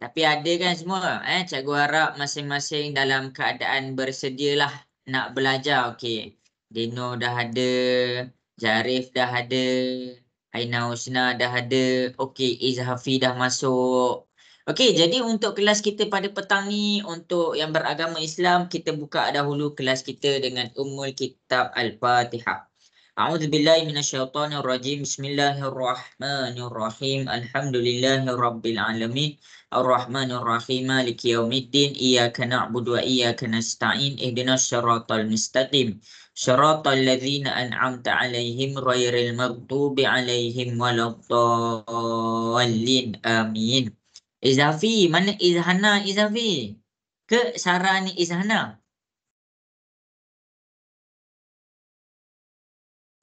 Tapi ada kan semua. Cikgu harap masing-masing dalam keadaan bersedialah nak belajar. Okey. Dino dah ada. Jarif dah ada. Aina Husna dah ada. Okey, Izhafi dah masuk. Okey, jadi untuk kelas kita pada petang ni, untuk yang beragama Islam, kita buka dahulu kelas kita dengan Ummul Kitab Al-Fatihah. A'udzubillahi minasyaitonirrajim. Bismillahirrahmanirrahim. Alhamdulillahirabbil alamin. Ar-Rahmanir-Rahim. Maliki yaumiddin. Iyyaka na'budu wa iyyaka nasta'in. Ihdinas siratal mustaqim. Siratal ladzina an'amta 'alaihim ghairil maghdubi 'alaihim waladdallin. Amin. Izafi, mana Izhana Izafi? Ke Sarah ni Izhana?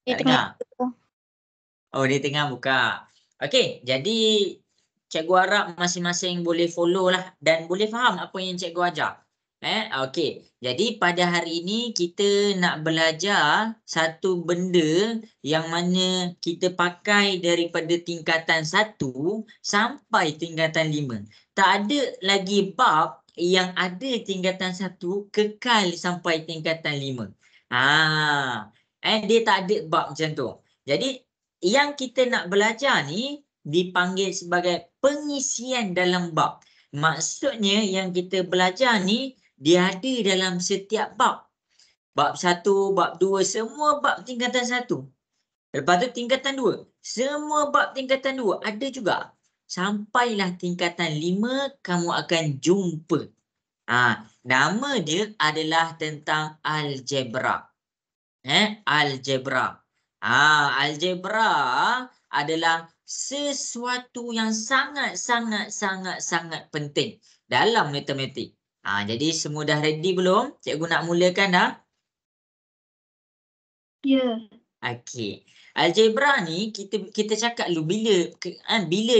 Dia Tak tengah dengar? Oh, dia tengah buka. Okey, jadi cikgu harap masing-masing boleh follow lah dan boleh faham apa yang cikgu ajar. Okey. Jadi pada hari ini kita nak belajar satu benda yang mana kita pakai daripada tingkatan 1 sampai tingkatan 5. Tak ada lagi bab yang ada tingkatan 1 kekal sampai tingkatan 5. Dia tak ada bab macam tu. Jadi yang kita nak belajar ni dipanggil sebagai pengisian dalam bab. Maksudnya yang kita belajar ni dia ada dalam setiap bab. Bab 1, bab 2, semua bab tingkatan 1. Lepas tu tingkatan 2, semua bab tingkatan 2 ada juga. Sampailah tingkatan 5 kamu akan jumpa. Nama dia adalah tentang algebra. Algebra. Algebra adalah sesuatu yang sangat penting dalam matematik. Jadi semua dah ready belum? Cikgu nak mulakan dah? Ya. Okey. Algebra ni kita cakap dulu bila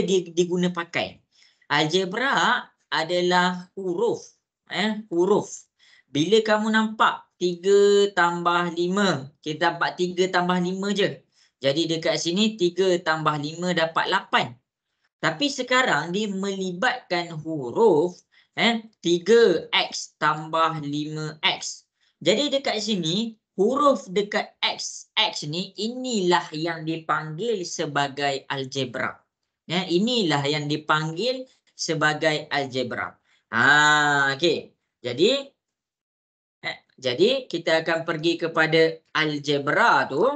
dia diguna pakai. Algebra adalah huruf. Huruf. Bila kamu nampak 3 tambah 5, kita dapat 3 tambah 5 je. Jadi dekat sini 3 tambah 5 dapat 8. Tapi sekarang dia melibatkan huruf 3x tambah 5x. Jadi dekat sini huruf dekat x ni inilah yang dipanggil sebagai algebra. Inilah yang dipanggil sebagai algebra. Okey. Jadi kita akan pergi kepada algebra tu.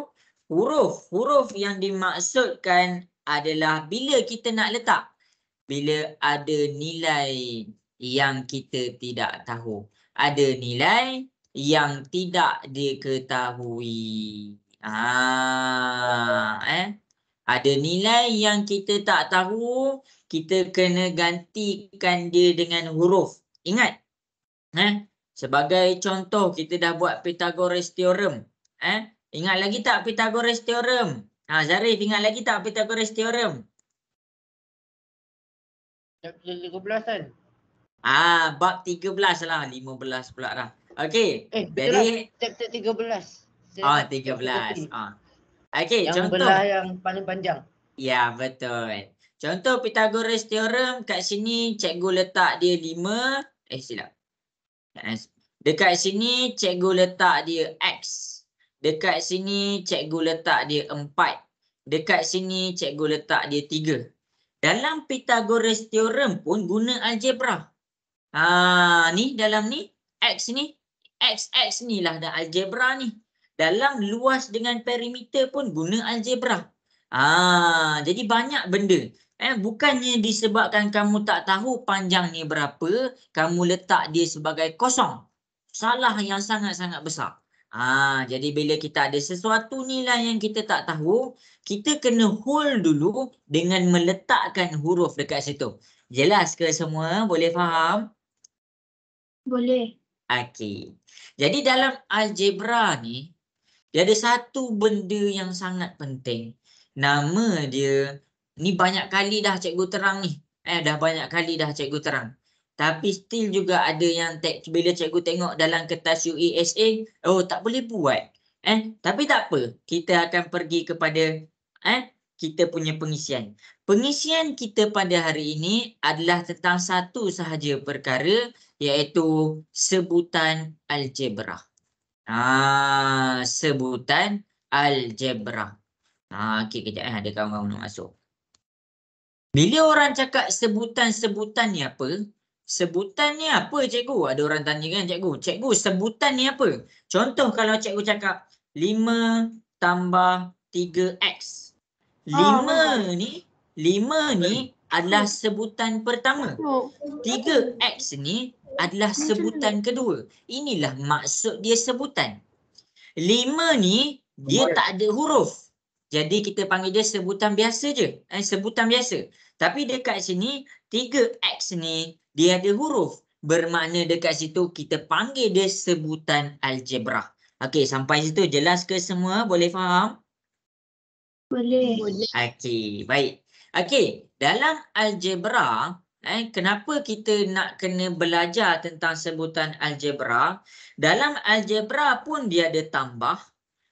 Huruf yang dimaksudkan adalah bila kita nak letak. Bila ada nilai yang kita tidak tahu. Ada nilai yang tidak diketahui. Ada nilai yang kita tak tahu, kita kena gantikan dia dengan huruf. Ingat? Sebagai contoh, kita dah buat Pythagoras theorem. Ingat lagi tak Pythagoras theorem? Zarif, ingat lagi tak Pythagoras theorem? Chapter 13 kan? Bab 13 lah, 15 pula dah. Okey. Betul Jadi lah, chapter 13. 13. Okey, Yang contoh. belah yang paling panjang. Ya, betul. Contoh Pythagoras theorem kat sini cikgu letak dia 5. Silap. Dekat sini cikgu letak dia X. Dekat sini cikgu letak dia 4. Dekat sini cikgu letak dia 3. Dalam Pythagoras theorem pun guna algebra. Ni dalam ni X ni. X ni lah dah algebra ni. Dalam luas dengan perimeter pun guna algebra. Jadi banyak benda. Bukannya disebabkan kamu tak tahu panjangnya berapa, kamu letak dia sebagai kosong. Salah yang sangat-sangat besar. Jadi bila kita ada sesuatu nilai yang kita tak tahu, kita kena hold dulu dengan meletakkan huruf dekat situ. Jelas ke semua? Boleh faham? Boleh. Okey. Jadi dalam algebra ni, dia ada satu benda yang sangat penting. Nama dia, ni banyak kali dah cikgu terang ni. Dah banyak kali dah cikgu terang. Tapi still juga ada yang bila cikgu tengok dalam kertas UESA, tak boleh buat. Tapi tak apa. Kita akan pergi kepada kita punya pengisian. Pengisian kita pada hari ini adalah tentang satu sahaja perkara, iaitu sebutan algebra. Sebutan algebra. Okey, kejap ada kawan-kawan nak masuk. Bila orang cakap sebutan-sebutan ni apa? Sebutan ni apa cikgu? Ada orang tanya kan cikgu. Cikgu, sebutan ni apa? Contoh kalau cikgu cakap 5 tambah 3x. 5 ni adalah sebutan pertama. 3x ni adalah sebutan kedua. Inilah maksud dia sebutan. 5 ni dia tak ada huruf. Jadi kita panggil dia sebutan biasa je. Sebutan biasa. Tapi dekat sini 3x ni dia ada huruf. Bermakna dekat situ kita panggil dia sebutan algebra. Okey, sampai situ jelas ke semua? Boleh faham? Boleh. Okey, baik. Okey, dalam algebra, kenapa kita nak kena belajar tentang sebutan algebra? Dalam algebra pun dia ada tambah,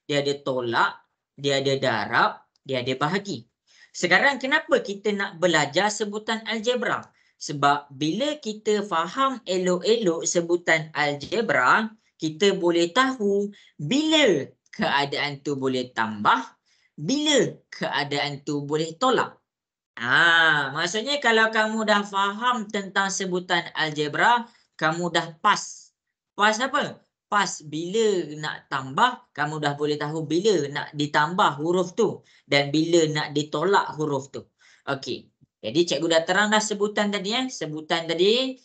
dia ada tolak, dia ada darab, dia ada bahagi. Sekarang kenapa kita nak belajar sebutan algebra? Sebab bila kita faham elok-elok sebutan algebra, kita boleh tahu bila keadaan tu boleh tambah, bila keadaan tu boleh tolak. Maksudnya kalau kamu dah faham tentang sebutan algebra, kamu dah pas. Pas apa? Pas bila nak tambah, kamu dah boleh tahu bila nak ditambah huruf tu dan bila nak ditolak huruf tu. Okey. Jadi cikgu dah terang dah sebutan tadi sebutan tadi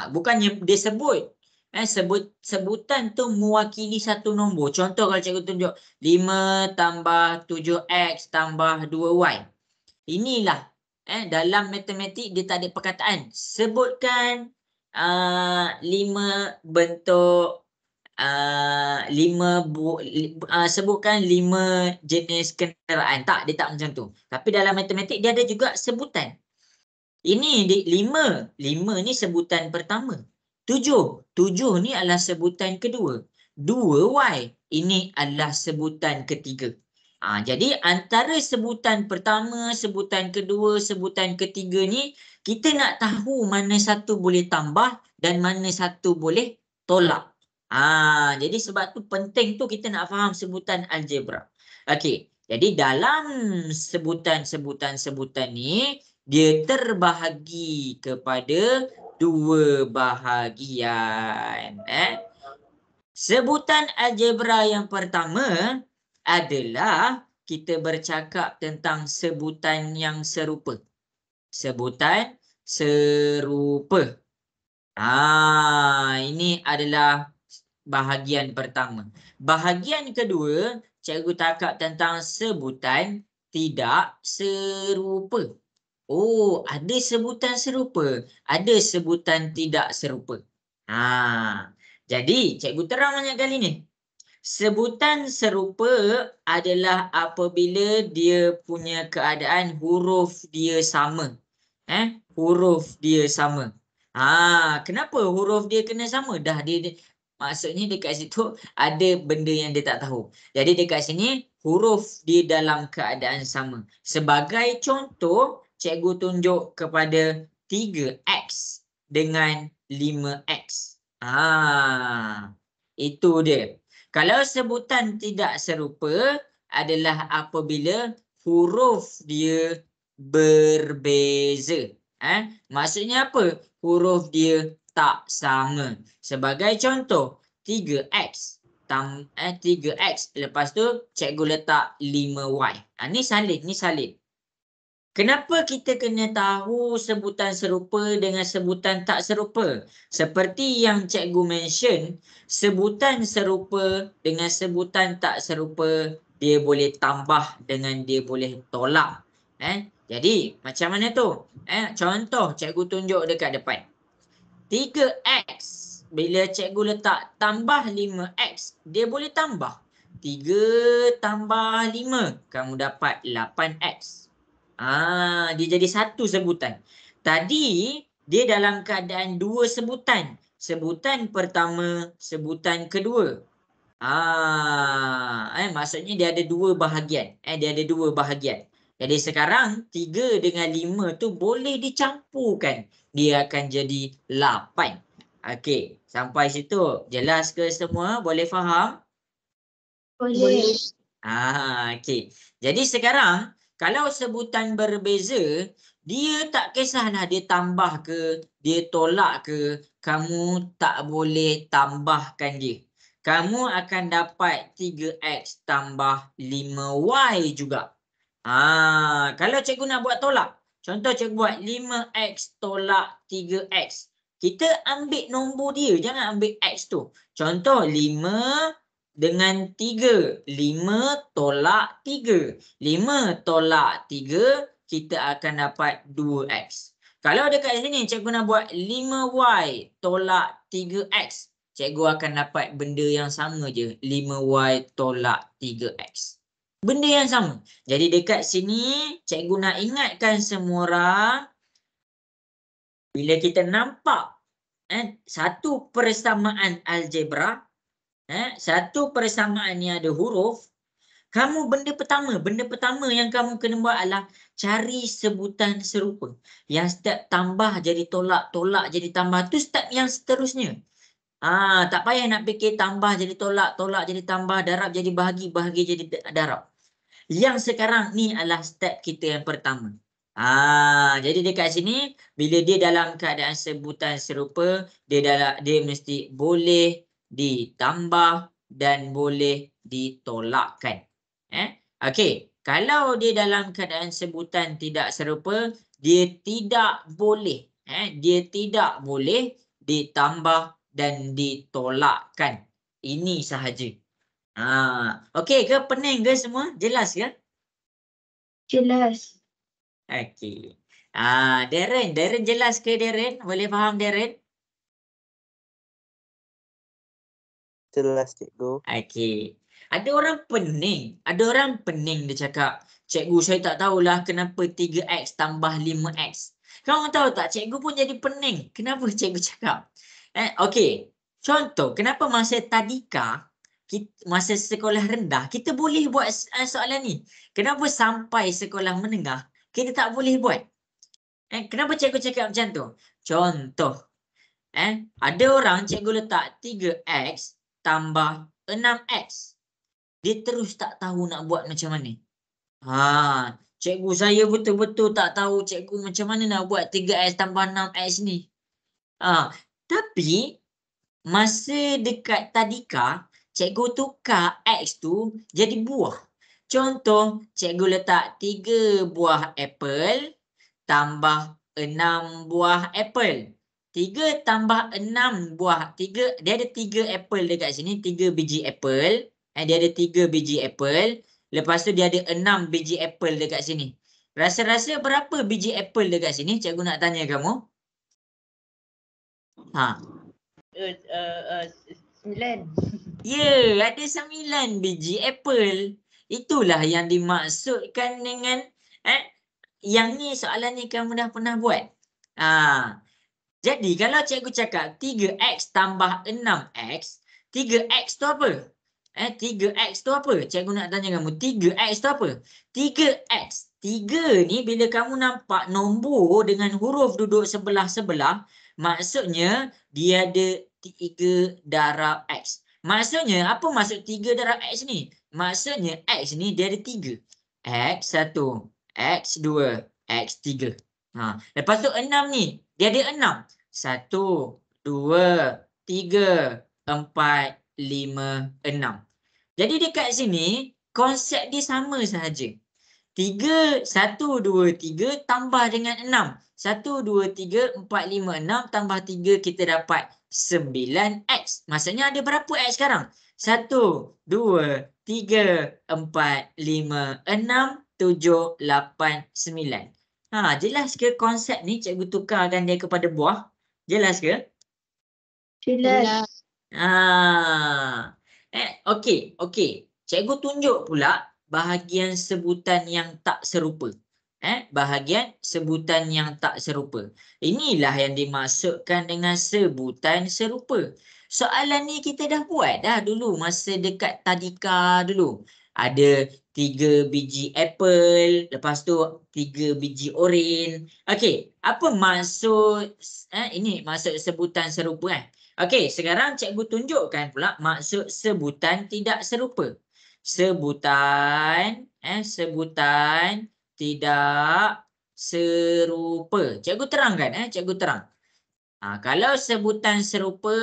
bukannya dia sebut. Sebutan tu mewakili satu nombor. Contoh kalau cikgu tunjuk 5 tambah 7x tambah 2y. Inilah dalam matematik dia tak ada perkataan. Sebutkan 5 bentuk sebutkan 5 jenis kenderaan. Tak, dia tak macam tu. Tapi dalam matematik dia ada juga sebutan. Ini 5 ni sebutan pertama. 7 ni adalah sebutan kedua. 2y ini adalah sebutan ketiga. Jadi antara sebutan pertama, sebutan kedua, sebutan ketiga ni kita nak tahu mana satu boleh tambah dan mana satu boleh tolak. Jadi sebab tu penting tu kita nak faham sebutan algebra. Okey, jadi dalam sebutan-sebutan ni dia terbahagi kepada dua bahagian. Sebutan algebra yang pertama adalah kita bercakap tentang sebutan yang serupa. Sebutan serupa. Ini adalah bahagian pertama. Bahagian kedua, cikgu cakap tentang sebutan tidak serupa. Ada sebutan serupa, ada sebutan tidak serupa. Jadi cikgu terang banyak kali ni. Sebutan serupa adalah apabila dia punya keadaan huruf dia sama. Huruf dia sama. Kenapa huruf dia kena sama? Maksudnya dekat situ ada benda yang dia tak tahu. Jadi dekat sini huruf dia dalam keadaan sama. Sebagai contoh, cikgu tunjuk kepada 3x dengan 5x. Itu dia. Kalau sebutan tidak serupa adalah apabila huruf dia berbeza. Maksudnya apa? Huruf dia tak sama. Sebagai contoh, 3x. 3x. Lepas tu cikgu letak 5y. Ni salin. Kenapa kita kena tahu sebutan serupa dengan sebutan tak serupa? Seperti yang cikgu mention, sebutan serupa dengan sebutan tak serupa, dia boleh tambah dengan dia boleh tolak. Jadi, macam mana tu? Contoh, cikgu tunjuk dekat depan. 3x, bila cikgu letak tambah 5x, dia boleh tambah. 3 tambah 5, kamu dapat 8x. Dia jadi satu sebutan. Tadi dia dalam keadaan dua sebutan. Sebutan pertama, sebutan kedua. Maksudnya dia ada dua bahagian. Dia ada dua bahagian. Jadi sekarang 3 dengan 5 tu boleh dicampurkan. Dia akan jadi 8. Okey, sampai situ. Jelas ke semua? Boleh faham? Boleh. Okey. Jadi sekarang kalau sebutan berbeza, dia tak kisahlah dia tambah ke, dia tolak ke, kamu tak boleh tambahkan dia. Kamu akan dapat 3x tambah 5y juga. Kalau cikgu nak buat tolak, contoh cikgu buat 5x tolak 3x. Kita ambil nombor dia, jangan ambil x tu. Contoh 5 dengan 3. 5 tolak 3. 5 tolak 3, kita akan dapat 2x. Kalau dekat sini cikgu nak buat 5y tolak 3x, cikgu akan dapat benda yang sama je. 5y tolak 3x. Benda yang sama. Jadi dekat sini cikgu nak ingatkan semua orang, bila kita nampak satu persamaan algebra, satu persamaan yang ada huruf, kamu benda pertama yang kamu kena buat adalah cari sebutan serupa. Yang step tambah jadi tolak, tolak jadi tambah, tu step yang seterusnya. Tak payah nak fikir tambah jadi tolak, tolak jadi tambah, darab jadi bahagi, bahagi jadi darab. Yang sekarang ni adalah step kita yang pertama. Jadi dekat sini bila dia dalam keadaan sebutan serupa, dia mesti boleh ditambah dan boleh ditolakkan. Okey, kalau dia dalam keadaan sebutan tidak serupa, dia tidak boleh ditambah dan ditolakkan. Ini sahaja. Okey ke? Pening ke semua? Jelas ke? Jelas. Okey. Darren jelas ke Darren? Boleh faham Darren? Jelas cikgu. Okey. Ada orang pening dia cakap, cikgu saya tak tahulah kenapa 3x tambah 5x. Kau tahu tak, cikgu pun jadi pening. Kenapa cikgu cakap? Okey. Contoh, kenapa masa tadika, masa sekolah rendah, kita boleh buat soalan ni. Kenapa sampai sekolah menengah, kita tak boleh buat? Kenapa cikgu cakap macam tu? Contoh, ada orang cikgu letak 3x tambah 6x. Dia terus tak tahu nak buat macam mana. Cikgu saya betul-betul tak tahu cikgu macam mana nak buat 3x tambah 6x ni. Tapi masa dekat tadika, cikgu tukar x tu jadi buah. Contoh, cikgu letak 3 buah apple tambah 6 buah apple. 3 tambah 6 buah. Dia ada 3 apple dekat sini, 3 biji apple. Dia ada 3 biji apple. Lepas tu dia ada 6 biji apple dekat sini. Rasa-rasa berapa biji apple dekat sini? Cikgu nak tanya kamu. 9. Ada 9 biji apple. Itulah yang dimaksudkan dengan yang ni, soalan ni kamu dah pernah buat. Jadi kalau cikgu cakap 3x tambah 6x, 3x tu apa? 3x tu apa? Cikgu nak tanya kamu, 3x tu apa? 3x. 3 ni bila kamu nampak nombor dengan huruf duduk sebelah-sebelah, maksudnya dia ada 3 darab x. Maksudnya, apa maksud 3 darab x ni? Maksudnya x ni dia ada 3. X1, X2, X3. Lepas tu 6 ni, dia ada 6. 1, 2, 3, 4, 5, 6. Jadi dekat sini, konsep dia sama sahaja. 3, 1, 2, 3 tambah dengan 6. 1, 2, 3, 4, 5, 6 tambah 3, kita dapat 9x. Maksudnya ada berapa x sekarang? 1, 2, 3, 4, 5, 6, 7, 8, 9. Jelas ke konsep ni cikgu tukarkan dia kepada buah? Jelas ke? Jelas. Okey. Cikgu tunjuk pula bahagian sebutan yang tak serupa. Bahagian sebutan yang tak serupa. Inilah yang dimaksudkan dengan sebutan serupa. Soalan ni kita dah buat dah dulu masa dekat tadika dulu. Ada 3 biji apple, lepas tu 3 biji oren. Okey, apa maksud ini maksud sebutan serupa Okey, sekarang cikgu tunjukkan pula maksud sebutan tidak serupa. Sebutan sebutan tidak serupa. Cikgu terangkan cikgu terang. Kalau sebutan serupa,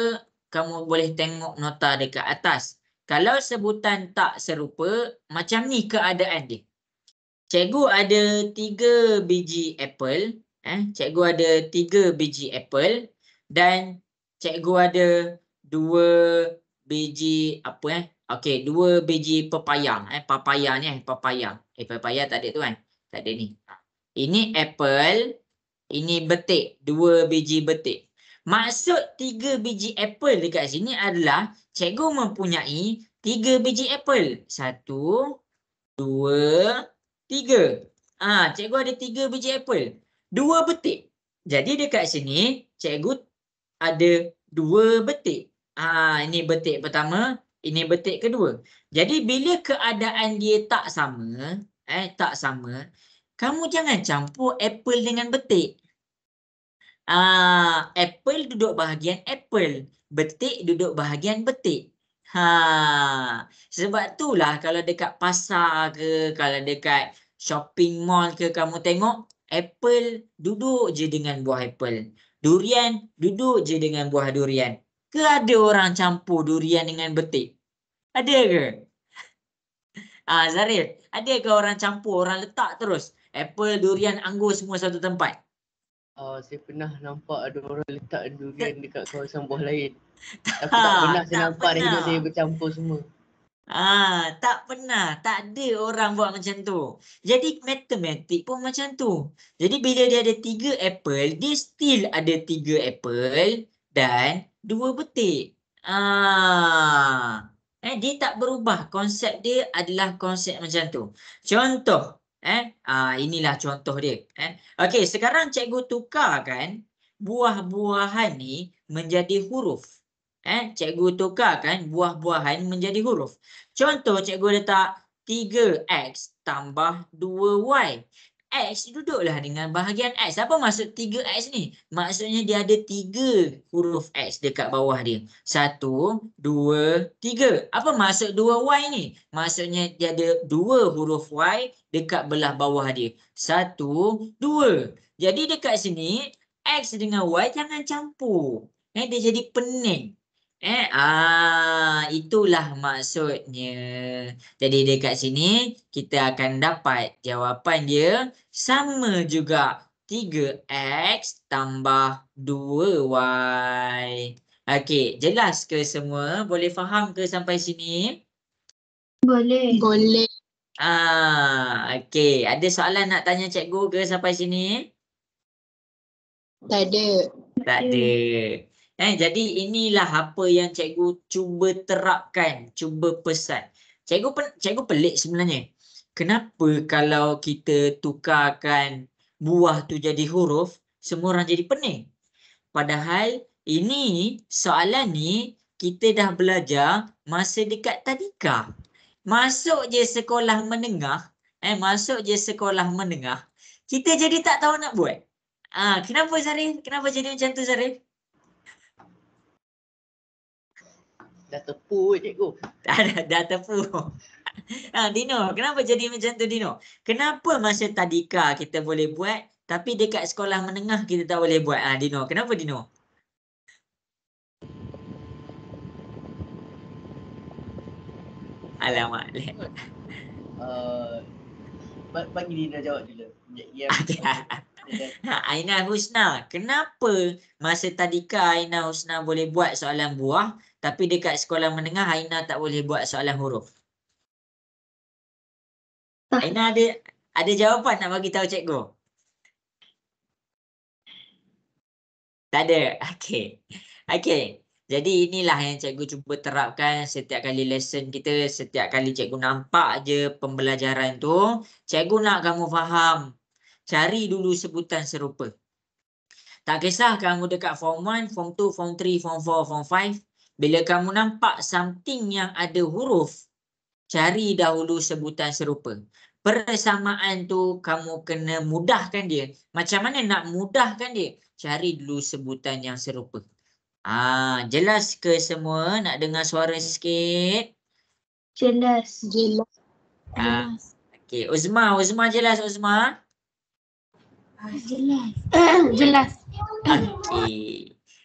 kamu boleh tengok nota dekat atas. Kalau sebutan tak serupa, macam ni keadaan dia. Cikgu ada 3 biji apple. Cikgu ada 3 biji apple. Dan cikgu ada 2 biji apa Okey, 2 biji pepaya. Papaya ni papaya. Papaya tak ada tu kan? Tak ada ni. Ini apple. Ini betik, 2 biji betik. Maksud 3 biji apple dekat sini adalah cikgu mempunyai 3 biji apple. 1, 2, 3. Cikgu ada 3 biji apple. 2 betik. Jadi dekat sini cikgu ada 2 betik. Ini betik pertama, ini betik kedua. Jadi bila keadaan dia tak sama, kamu jangan campur apple dengan betik. Apple duduk bahagian apple, betik duduk bahagian betik. Sebab itulah kalau dekat pasar ke, kalau dekat shopping mall ke, kamu tengok apple duduk je dengan buah apple. Durian duduk je dengan buah durian. Ke ada orang campur durian dengan betik? Ada ke? Zarif, ada ke orang campur, orang letak terus apple, durian, anggur semua satu tempat? Saya pernah nampak ada orang letak durian dekat kawasan buah lain. Tapi tak Tak pernah saya nampak dalam hidup pernah. saya bercampur semua. Tak pernah. Tak ada orang buat macam tu. Jadi matematik pun macam tu. Jadi bila dia ada 3 apple, dia still ada 3 apple dan 2 betik. Dia tak berubah. Konsep dia adalah konsep macam tu. Contoh. Inilah contoh dia. Okey, sekarang cikgu tukarkan buah-buahan ni menjadi huruf. Cikgu tukarkan buah-buahan menjadi huruf. Contoh, cikgu letak 3x tambah 2y. X duduklah dengan bahagian X. Apa maksud 3x ni? Maksudnya dia ada 3 huruf X dekat bawah dia. 1, 2, 3. Apa maksud 2y ni? Maksudnya dia ada 2 huruf Y dekat belah bawah dia. 1, 2. Jadi dekat sini, X dengan Y jangan campur. Dia jadi pening. Itulah maksudnya. Jadi dekat sini kita akan dapat jawapan dia sama juga 3x tambah 2y. Okey, jelas ke semua? Boleh faham ke sampai sini? Boleh. Boleh. Okey, ada soalan nak tanya cikgu ke sampai sini? Tak ada. Tak ada. Jadi inilah apa yang cikgu cuba terapkan, cuba pesan. Cikgu pelik sebenarnya. Kenapa kalau kita tukarkan buah tu jadi huruf, semua orang jadi pening? Padahal ini soalan ni kita dah belajar masa dekat tadika. Masuk je sekolah menengah, kita jadi tak tahu nak buat. Kenapa Zarif? Kenapa jadi macam tu Zarif? Dah tepu cikgu. Dah tepu. Dino, kenapa jadi macam tu Dino? Kenapa masa tadika kita boleh buat tapi dekat sekolah menengah kita tak boleh buat? Dino, kenapa Dino? Alamak. Bagi Dina jawab dulu. Aina Husna, kenapa masa tadika Aina Husna boleh buat soalan buah tapi dekat sekolah menengah Aina tak boleh buat soalan huruf? Aina ada jawapan nak bagi tahu cikgu? Tak ada. Okey. Jadi inilah yang cikgu cuba terapkan setiap kali lesson kita, setiap kali cikgu nampak je pembelajaran tu, cikgu nak kamu faham. Cari dulu sebutan serupa. Tak kisah kamu dekat form 1, form 2, form 3, form 4, form 5. Bila kamu nampak something yang ada huruf, cari dahulu sebutan serupa. Persamaan tu kamu kena mudahkan dia. Macam mana nak mudahkan dia? Cari dulu sebutan yang serupa. Jelas ke semua? Nak dengar suara sikit? Jelas. Jelas. Okey, Uzma jelas Uzma? Jelas. Jelas.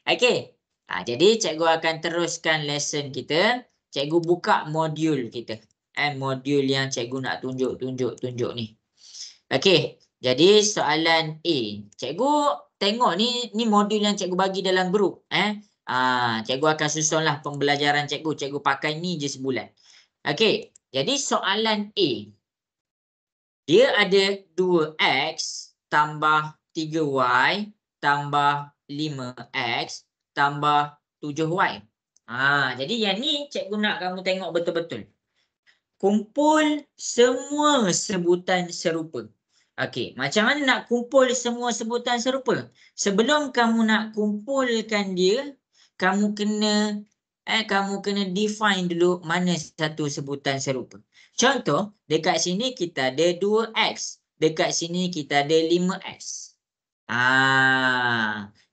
Okey. Jadi cikgu akan teruskan lesson kita. Cikgu buka modul kita. Modul yang cikgu nak tunjuk ni. Okey. Jadi soalan A. Cikgu tengok ni modul yang cikgu bagi dalam grup. Cikgu akan susunlah pembelajaran cikgu. Cikgu pakai ni je sebulan. Okey. Jadi soalan A. Dia ada 2x tambah 3y tambah 5x tambah 7y. Jadi yang ni cikgu nak kamu tengok betul-betul. Kumpul semua sebutan serupa. Okey, macam mana nak kumpul semua sebutan serupa? Sebelum kamu nak kumpulkan dia, kamu kena define dulu mana satu sebutan serupa. Contoh, dekat sini kita ada 2x. Dekat sini kita ada 5x.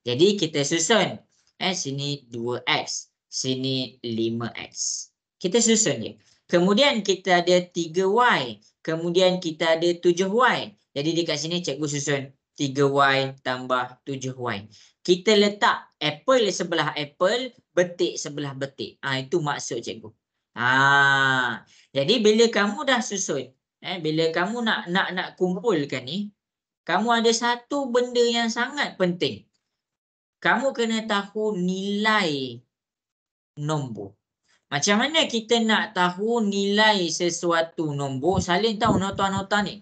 Jadi kita susun. Sini 2x. Sini 5x. Kita susun je. Kemudian kita ada 3y. Kemudian kita ada 7y. Jadi dekat sini cikgu susun 3y tambah 7y. Kita letak apple sebelah apple, betik sebelah betik. Itu maksud cikgu. Jadi bila kamu dah susun, bila kamu nak kumpulkan ni, kamu ada satu benda yang sangat penting. Kamu kena tahu nilai nombor. Macam mana kita nak tahu nilai sesuatu nombor? Salin tahu nota-nota ni.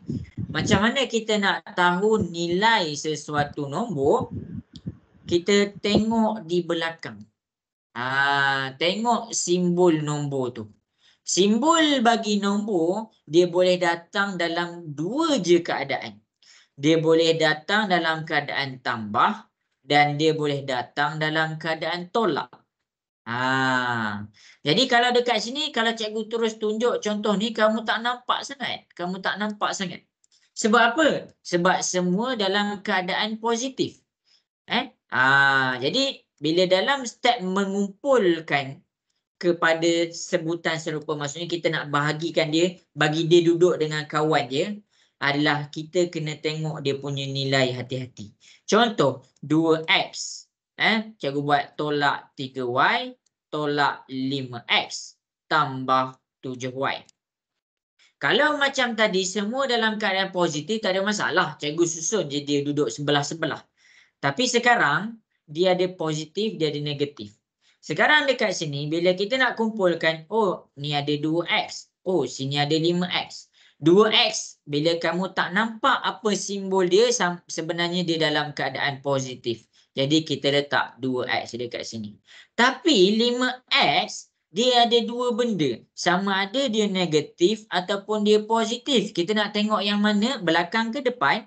Macam mana kita nak tahu nilai sesuatu nombor? Kita tengok di belakang. Tengok simbol nombor tu. Simbol bagi nombor, dia boleh datang dalam dua je keadaan. Dia boleh datang dalam keadaan tambah dan dia boleh datang dalam keadaan tolak. Jadi kalau dekat sini, kalau cikgu terus tunjuk contoh ni, kamu tak nampak sangat. Sebab apa? Sebab semua dalam keadaan positif. Jadi bila dalam step mengumpulkan kepada sebutan serupa, maksudnya kita nak bahagikan dia, bagi dia duduk dengan kawan dia, adalah kita kena tengok dia punya nilai hati-hati. Contoh 2x, cikgu buat tolak 3y tolak 5x tambah 7y. Kalau macam tadi semua dalam keadaan positif, tak ada masalah, cikgu susun je dia duduk sebelah-sebelah. Tapi sekarang dia ada positif, dia ada negatif. Sekarang dekat sini bila kita nak kumpulkan, ni ada 2x, sini ada 5x. 2x bila kamu tak nampak apa simbol dia, sebenarnya dia dalam keadaan positif. Jadi kita letak 2x dekat sini. Tapi 5x dia ada dua benda. Sama ada dia negatif ataupun dia positif. Kita nak tengok yang mana, belakang ke depan?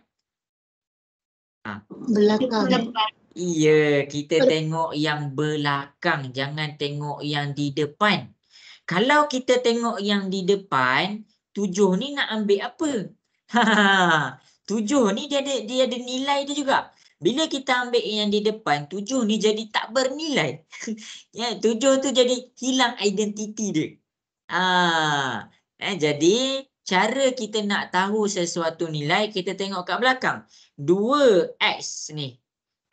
Belakang. Iya, kita tengok yang belakang. Jangan tengok yang di depan. Kalau kita tengok yang di depan, 7 ni nak ambil apa? 7 ni dia ada nilai dia juga. Bila kita ambil yang di depan, 7 ni jadi tak bernilai. 7 tu jadi hilang identiti dia. Jadi cara kita nak tahu sesuatu nilai, kita tengok kat belakang. 2x ni.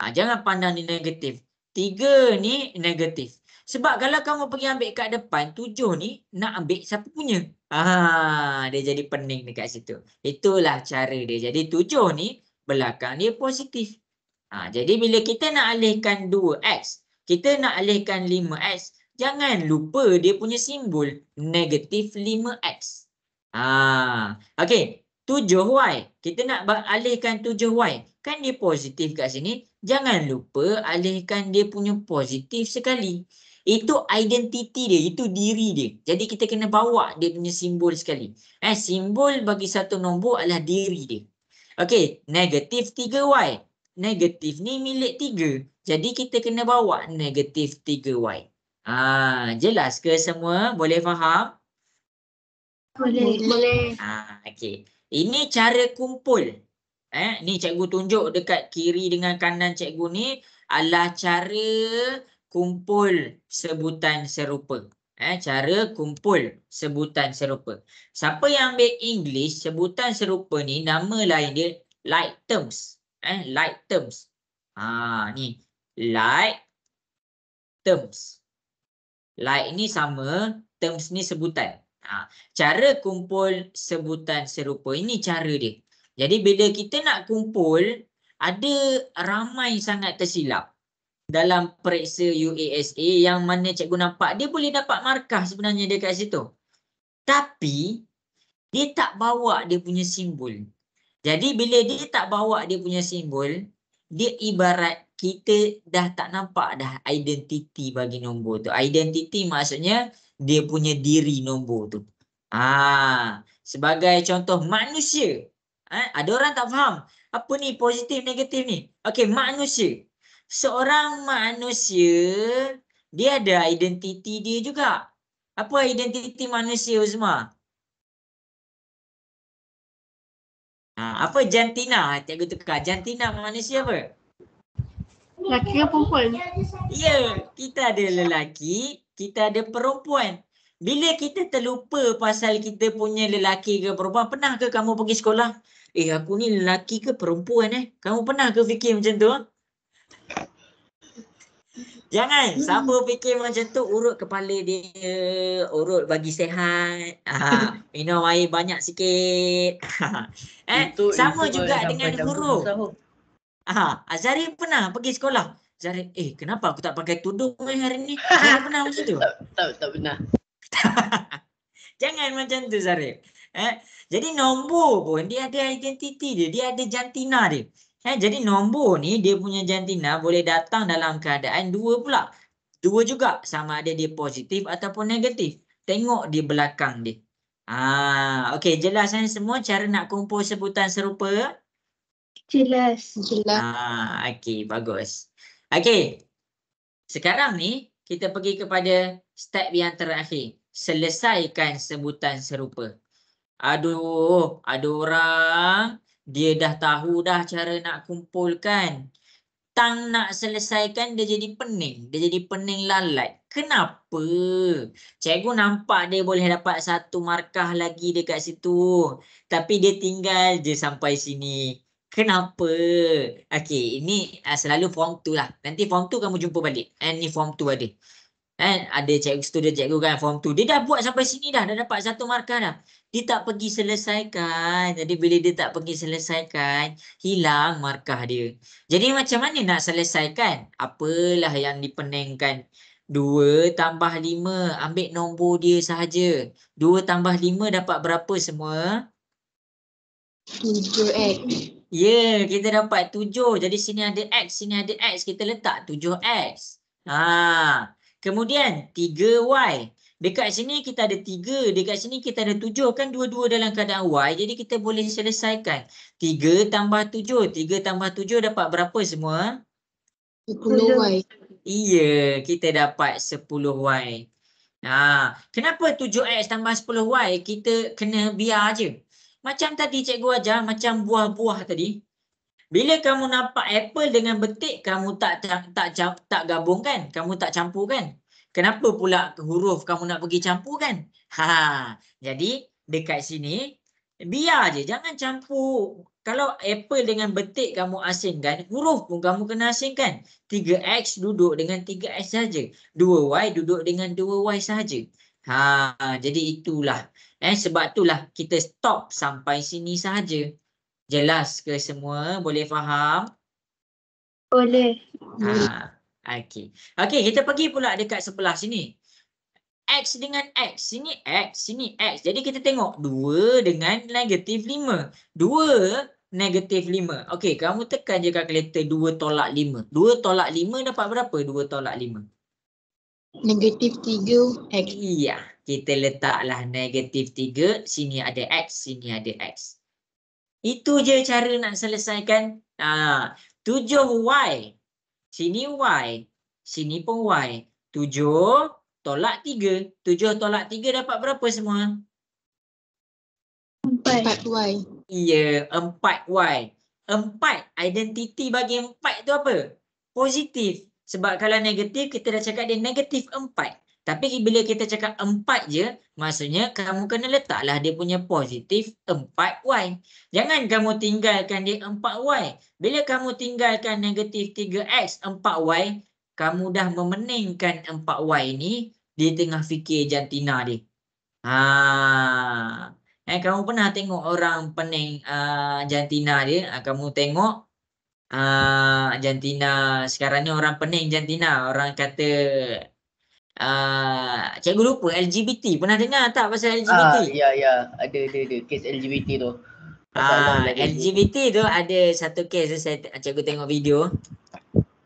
Jangan pandang ni negatif. 3 ni negatif. Sebab kalau kamu pergi ambil kat depan, 7 ni nak ambil siapa punya? Dia jadi pening dekat situ. Itulah cara dia. Jadi 7 ni belakang dia positif. Jadi bila kita nak alihkan 2x, kita nak alihkan 5x, jangan lupa dia punya simbol negatif 5x. Okey, 7y. Kita nak alihkan 7y. Kan dia positif kat sini. Jangan lupa alihkan dia punya positif sekali. Itu identiti dia, itu diri dia. Jadi kita kena bawa dia punya simbol sekali. Simbol bagi satu nombor adalah diri dia. Okey, negatif 3y. Negatif ni milik 3. Jadi kita kena bawa negatif 3y. Jelas ke semua? Boleh faham? Boleh. Okey. Ini cara kumpul. Ni cikgu tunjuk dekat kiri dengan kanan cikgu ni adalah cara kumpul sebutan serupa. Cara kumpul sebutan serupa. Siapa yang ambil English, sebutan serupa ni nama lain dia like terms. Like terms. Ni like terms. Like ni sama, terms ni sebutan. Cara kumpul sebutan serupa ini cara dia. Jadi bila kita nak kumpul, ada ramai sangat tersilap dalam periksa UASA yang mana cikgu nampak dia boleh dapat markah sebenarnya dekat situ. Tapi dia tak bawa dia punya simbol. Jadi bila dia tak bawa dia punya simbol, dia ibarat kita dah tak nampak dah identiti bagi nombor tu. Identiti maksudnya dia punya diri nombor tu. Sebagai contoh manusia. Ada orang tak faham apa ni positif negatif ni. Okey, manusia. Seorang manusia dia ada identiti dia juga. Apa identiti manusia semua? Apa jantina? Cikgu tukar. Jantina manusia apa? Lelaki ke perempuan? Ya, kita ada lelaki, kita ada perempuan. Bila kita terlupa pasal kita punya lelaki ke perempuan, pernah ke kamu pergi sekolah? Aku ni lelaki ke perempuan Kamu pernah ke fikir macam tu? Jangan, siapa fikir macam tu, urut kepala dia, urut bagi sihat, minum air banyak sikit. Sama juga dengan huruf. Azari pernah pergi sekolah. Zari, kenapa aku tak pakai tudung hari ni? Zari pernah macam tu? Tak pernah. Jangan macam tu Zari. Jadi nombor pun dia ada identiti dia, dia ada jantina dia. Jadi nombor ni dia punya jantina boleh datang dalam keadaan dua pula. Dua juga, sama ada dia positif ataupun negatif. Tengok di belakang dia. Okey, jelas semua cara nak kumpul sebutan serupa? Jelas. Okey, bagus. Okey. Sekarang ni kita pergi kepada step yang terakhir. Selesaikan sebutan serupa. Aduh, ada orang dia dah tahu dah cara nak kumpulkan. Tang nak selesaikan dia jadi pening. Dia jadi pening lalat. Kenapa? Cikgu nampak dia boleh dapat 1 markah lagi dekat situ. Tapi dia tinggal je sampai sini. Kenapa? Okey, ini selalu form 2 lah. Nanti form 2 kamu jumpa balik. Ni form 2 ada. Ada student cikgu kan form 2. Dia dah buat sampai sini dah dapat 1 markah dah. Dia tak pergi selesaikan. Jadi bila dia tak pergi selesaikan, hilang markah dia. Jadi macam mana nak selesaikan? Apalah yang dipeningkan. 2 tambah 5. Ambil nombor dia sahaja. 2 tambah 5 dapat berapa semua? 7X. Ya, kita dapat 7. Jadi sini ada X, sini ada X. Kita letak 7X. Kemudian 3Y. Dekat sini kita ada 3. Dekat sini kita ada 7. Kan dua-dua dalam keadaan Y. Jadi kita boleh selesaikan. 3 tambah 7. 3 tambah 7 dapat berapa semua? 10Y. Iya, kita dapat 10Y. Kenapa 7X tambah 10Y? Kita kena biar je. Macam tadi cikgu ajar, macam buah-buah tadi. Bila kamu nampak apple dengan betik, kamu tak gabungkan, kamu tak campurkan. Kenapa pula huruf kamu nak pergi campurkan? Jadi dekat sini biar je, jangan campur. Kalau apple dengan betik kamu asingkan, huruf pun kamu kena asingkan. 3X duduk dengan 3X saja. 2Y duduk dengan 2Y saja. Jadi itulah. Sebab itulah kita stop sampai sini sahaja. Jelas ke semua? Boleh faham? Boleh. Okey. Okey, kita pergi pula dekat sebelah sini. X dengan X. Sini X, sini X. Jadi kita tengok 2 dengan negatif 5. 2 negatif 5. Okey, kamu tekan je kalkulator 2 tolak 5. 2 tolak 5 dapat berapa 2 tolak 5? Negatif 3X. Iya, kita letaklah negatif 3. Sini ada X, sini ada X. Itu je cara nak selesaikan. 7Y. Sini Y. Sini pun Y. 7 tolak 3. 7 tolak 3 dapat berapa semua? 4 Y. Ya, 4Y. 4, identiti bagi 4 tu apa? Positif. Sebab kalau negatif, kita dah cakap dia negatif 4. Tapi bila kita cakap 4 je, maksudnya kamu kena letaklah dia punya positif 4Y. Jangan kamu tinggalkan dia 4Y. Bila kamu tinggalkan negatif 3X 4Y, kamu dah memeningkan 4Y ni di tengah fikir jantina dia. Kamu pernah tengok orang pening jantina dia? Kamu tengok jantina sekarang ni orang pening jantina. Orang kata cikgu lupa LGBT. Pernah dengar tak pasal LGBT? Ya. Ada kes LGBT tu. Masalah lah LGBT tu ada satu kes tu cikgu tengok video.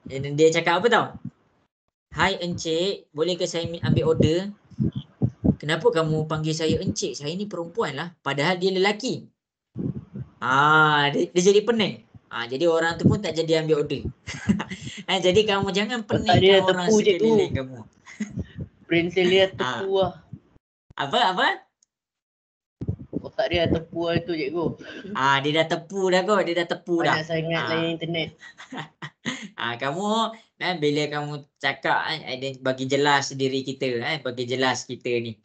Dia cakap apa tau? Hai encik, bolehkah saya ambil order? Kenapa kamu panggil saya encik? Saya ni perempuan lah. Padahal dia lelaki. Dia jadi pening. Jadi orang tu pun tak jadi ambil order. Jadi kamu jangan peningkan orang sekeliling kamu. Prinsip dia tepu lah. Apa? Otak dia tepu lah tu cikgu. Dia dah tepu dah kot. Dia dah tepu dah. Banyak sangat layan internet. Kamu bila kamu cakap bagi jelas diri kita, bagi jelas kita ni.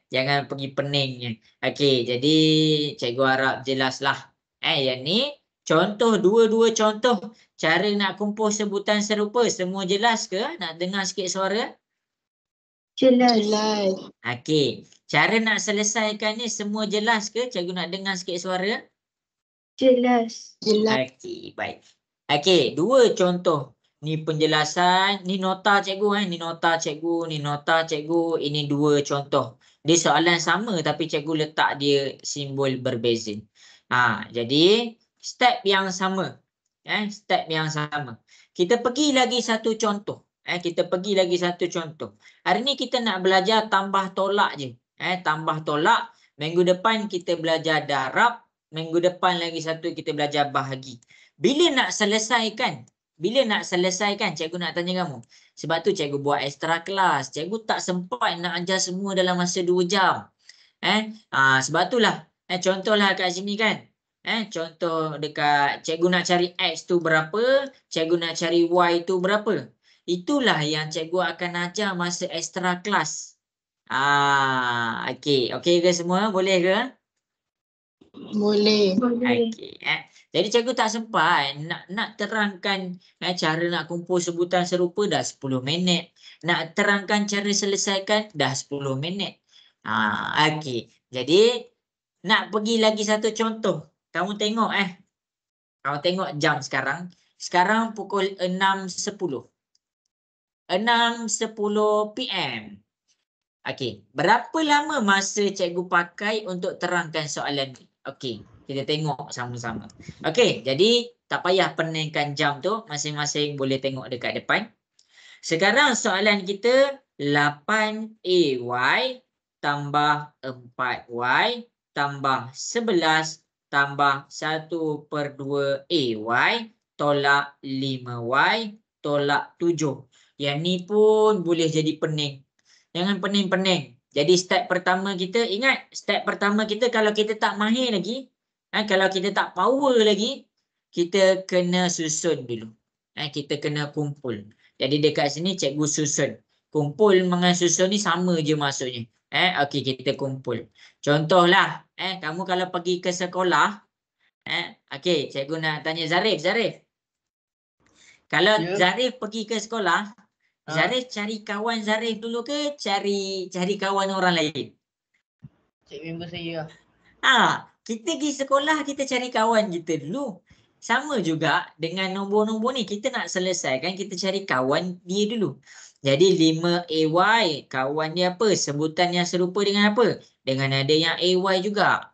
Jangan pergi peningnya. Okey, jadi cikgu harap jelaslah. Yang ni contoh, dua contoh cara nak kumpul sebutan serupa. Semua jelas ke? Nak dengar sikit suara? Jelas. Okey, cara nak selesaikan ni semua jelas ke? Cikgu nak dengar sikit suara. Jelas. Okey, baik. Okey, dua contoh. Ni penjelasan, ni nota cikgu ni nota cikgu, ni nota cikgu, ini dua contoh. Dia soalan sama tapi cikgu letak dia simbol berbeza. Jadi step yang sama. Step yang sama. Kita pergi lagi satu contoh. Hari ni kita nak belajar tambah tolak je. Tambah tolak. Minggu depan kita belajar darab. Minggu depan lagi satu kita belajar bahagi. Bila nak selesaikan, cikgu nak tanya kamu. Sebab tu cikgu buat extra kelas. Cikgu tak sempat nak ajar semua dalam masa 2 jam. Sebab itulah. Contohlah kat sini kan. Contoh dekat cikgu nak cari X tu berapa, cikgu nak cari Y tu berapa. Itulah yang cikgu akan ajar masa extra kelas. Okey. Okey ke semua? Boleh ke? Boleh. Okey. Jadi cikgu tak sempat nak terangkan cara nak kumpul sebutan serupa dah 10 minit. Nak terangkan cara selesaikan dah 10 minit. Okey. Jadi nak pergi lagi satu contoh. Kamu tengok Kamu tengok jam sekarang. Sekarang pukul 6.10. 6.10 PM. Okey. Berapa lama masa cikgu pakai untuk terangkan soalan ni? Okey. Kita tengok sama-sama. Okey, jadi tak payah peningkan jam tu. Masing-masing boleh tengok dekat depan. Sekarang soalan kita 8AY tambah 4Y tambah 11 tambah 1/2AY tolak 5Y tolak 7. Yang ni pun boleh jadi pening. Jangan pening-pening. Jadi step pertama kita, ingat step pertama kita kalau kita tak mahir lagi, kalau kita tak power lagi, kita kena susun dulu. Kita kena kumpul. Jadi dekat sini cikgu susun. Kumpul dengan susun ni sama je maksudnya. Okey, kita kumpul. Contohlah, kamu kalau pergi ke sekolah, okey, cikgu nak tanya Zarif. Kalau Zarif pergi ke sekolah, Zarif cari kawan Zarif dulu ke cari kawan orang lain? Cik member saya lah. Kita pergi sekolah, kita cari kawan kita dulu. Sama juga dengan nombor-nombor ni. Kita nak selesaikan, kita cari kawan dia dulu. Jadi 5AY, kawan dia apa? Sebutan yang serupa dengan apa? Dengan ada yang AY juga.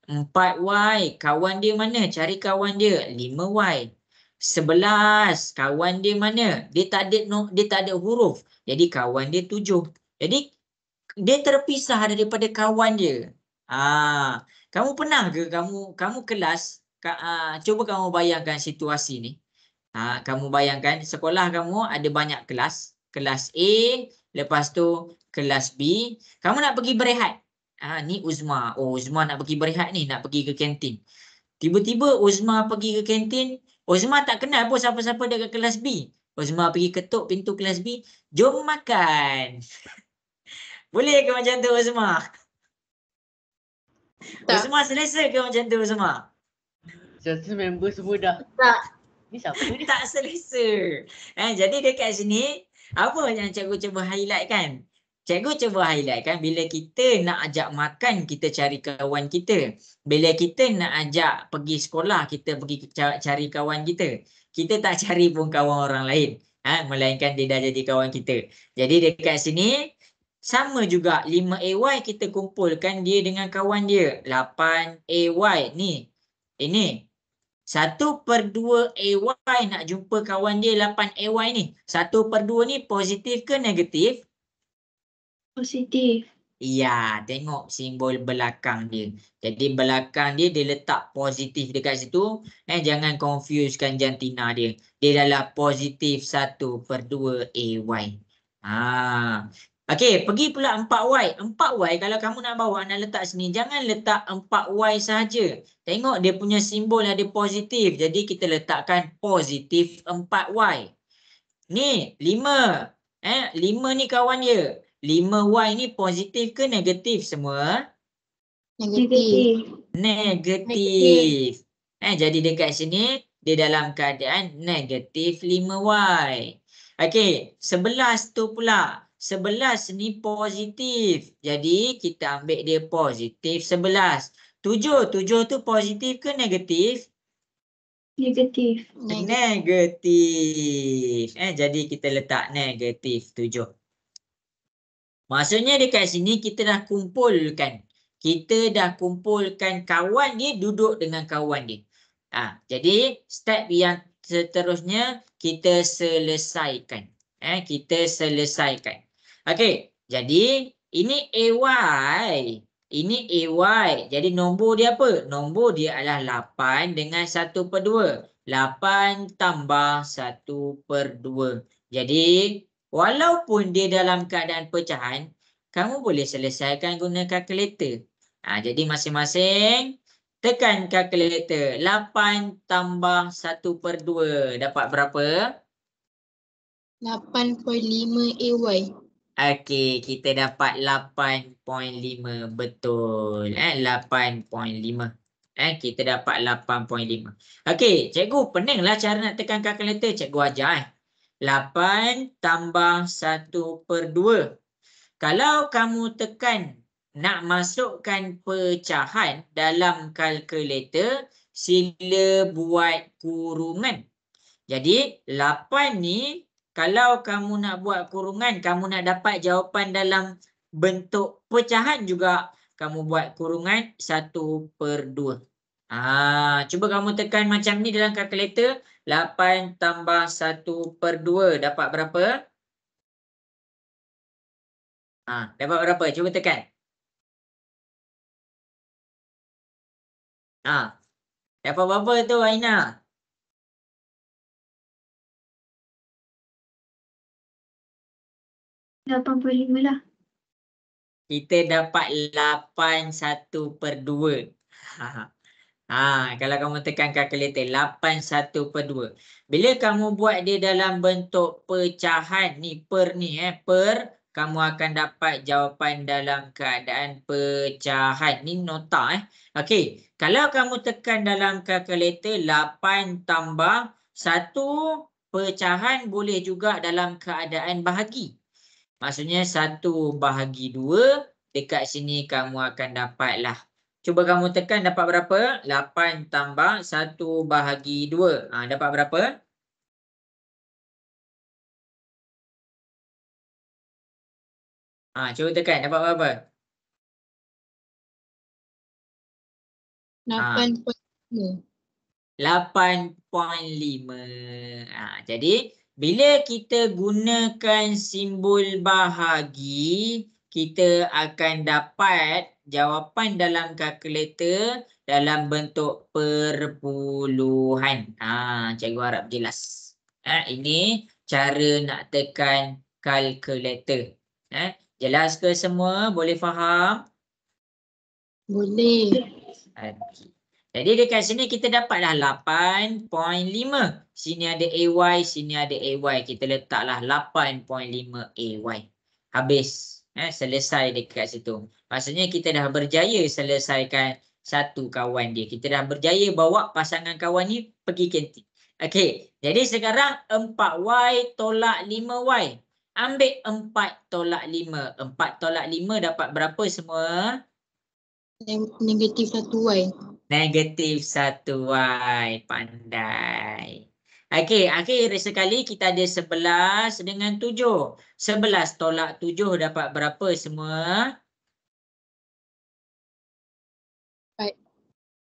4Y, kawan dia mana? Cari kawan dia. 5Y. 11, kawan dia mana? Dia tak ada huruf. Jadi kawan dia 7. Jadi dia terpisah daripada kawan dia. Kamu pernah ke kamu kelas, cuba kamu bayangkan situasi ni. Kamu bayangkan sekolah kamu ada banyak kelas. Kelas A, lepas tu kelas B. Kamu nak pergi berehat. Ni Uzma. Oh, Uzma nak pergi berehat ni, nak pergi ke kantin. Tiba-tiba Uzma pergi ke kantin. Uzma tak kenal pun siapa-siapa dekat kelas B. Uzma pergi ketuk pintu kelas B. Jom makan. Boleh ke macam tu Uzma? Tak. Uzma selesa ke macam tu Uzma? Satu member semua dah. Tak. Ni siapa ni? Tak selesa. Jadi dekat sini, apa yang cikgu cuba highlight kan? Cikgu cuba highlight kan bila kita nak ajak makan, kita cari kawan kita. Bila kita nak ajak pergi sekolah, kita pergi cari kawan kita. Kita tak cari pun kawan orang lain. Melainkan dia dah jadi kawan kita. Jadi dekat sini, sama juga 5AY kita kumpulkan dia dengan kawan dia. 8AY ni. Ini 1/2 AY nak jumpa kawan dia 8 AY ni. 1/2 ni positif ke negatif? Positif. Ya, tengok simbol belakang dia. Jadi belakang dia letak positif dekat situ. Jangan confusekan jantina dia. Dia adalah positif 1/2 AY. Okey, pergi pula 4Y. 4Y kalau kamu nak bawa, nak letak sini, jangan letak 4Y sahaja. Tengok dia punya simbol ada positif. Jadi kita letakkan positif 4Y. Ni 5. 5 ni kawan dia. 5Y ni positif ke negatif semua? Negatif. Negatif. Jadi dekat sini dia dalam keadaan negatif 5Y. Okey, 11 tu pula. 11 ni positif. Jadi kita ambil dia positif 11. 7 tu positif ke negatif? Negatif. Negatif. Jadi kita letak negatif 7. Maksudnya dekat sini kita dah kumpulkan. Kita dah kumpulkan kawan dia duduk dengan kawan dia. Jadi step yang seterusnya kita selesaikan. Kita selesaikan. Okey, jadi ini AY. Ini AY. Jadi nombor dia apa? Nombor dia adalah 8 dengan 1/2. 8 tambah 1/2. Jadi walaupun dia dalam keadaan pecahan, kamu boleh selesaikan guna kalkulator. Jadi masing-masing tekan kalkulator. 8 tambah 1/2. Dapat berapa? 8.5 AY. Okey, kita dapat 8.5. Betul. 8.5. Kita dapat 8.5. Okey, cikgu peninglah cara nak tekan kalkulator. Cikgu ajar. 8 tambah 1/2. Kalau kamu tekan nak masukkan pecahan dalam kalkulator, sila buat kurungan. Jadi 8 ni kalau kamu nak buat kurungan, kamu nak dapat jawapan dalam bentuk pecahan juga, kamu buat kurungan 1/2. Cuba kamu tekan macam ni dalam kalkulator. 8 tambah 1/2 dapat berapa? Dapat berapa? Cuba tekan. Dapat berapa tu Aina? $85 lah. Kita dapat 8 1/2. Kalau kamu tekan kalkulator 8 1/2. Bila kamu buat dia dalam bentuk pecahan ni, per ni per, kamu akan dapat jawapan dalam keadaan pecahan. Ni nota Okey, kalau kamu tekan dalam kalkulator 8 tambah 1 pecahan, boleh juga dalam keadaan bahagi. Maksudnya 1/2. Dekat sini kamu akan dapatlah. Cuba kamu tekan dapat berapa? 8 tambah 1/2. Dapat berapa? Cuba tekan dapat berapa? 8.5. 8.5. Jadi bila kita gunakan simbol bahagi, kita akan dapat jawapan dalam kalkulator dalam bentuk perpuluhan. Cikgu harap jelas. Ini cara nak tekan kalkulator. Jelas ke semua? Boleh faham? Boleh. Okey. Jadi dekat sini kita dapatlah 8.5. Sini ada AY, sini ada AY. Kita letaklah 8.5 AY. Habis. Selesai dekat situ. Maksudnya kita dah berjaya selesaikan satu kawan dia. Kita dah berjaya bawa pasangan kawan ni pergi kantin. Okey. Jadi sekarang 4Y tolak 5Y. Ambil 4 tolak 5. 4 tolak 5 dapat berapa semua? Negatif 1Y. Negatif 1Y. Pandai. Okey, akhir sekali kita ada 11 dengan 7. 11 tolak 7 dapat berapa semua?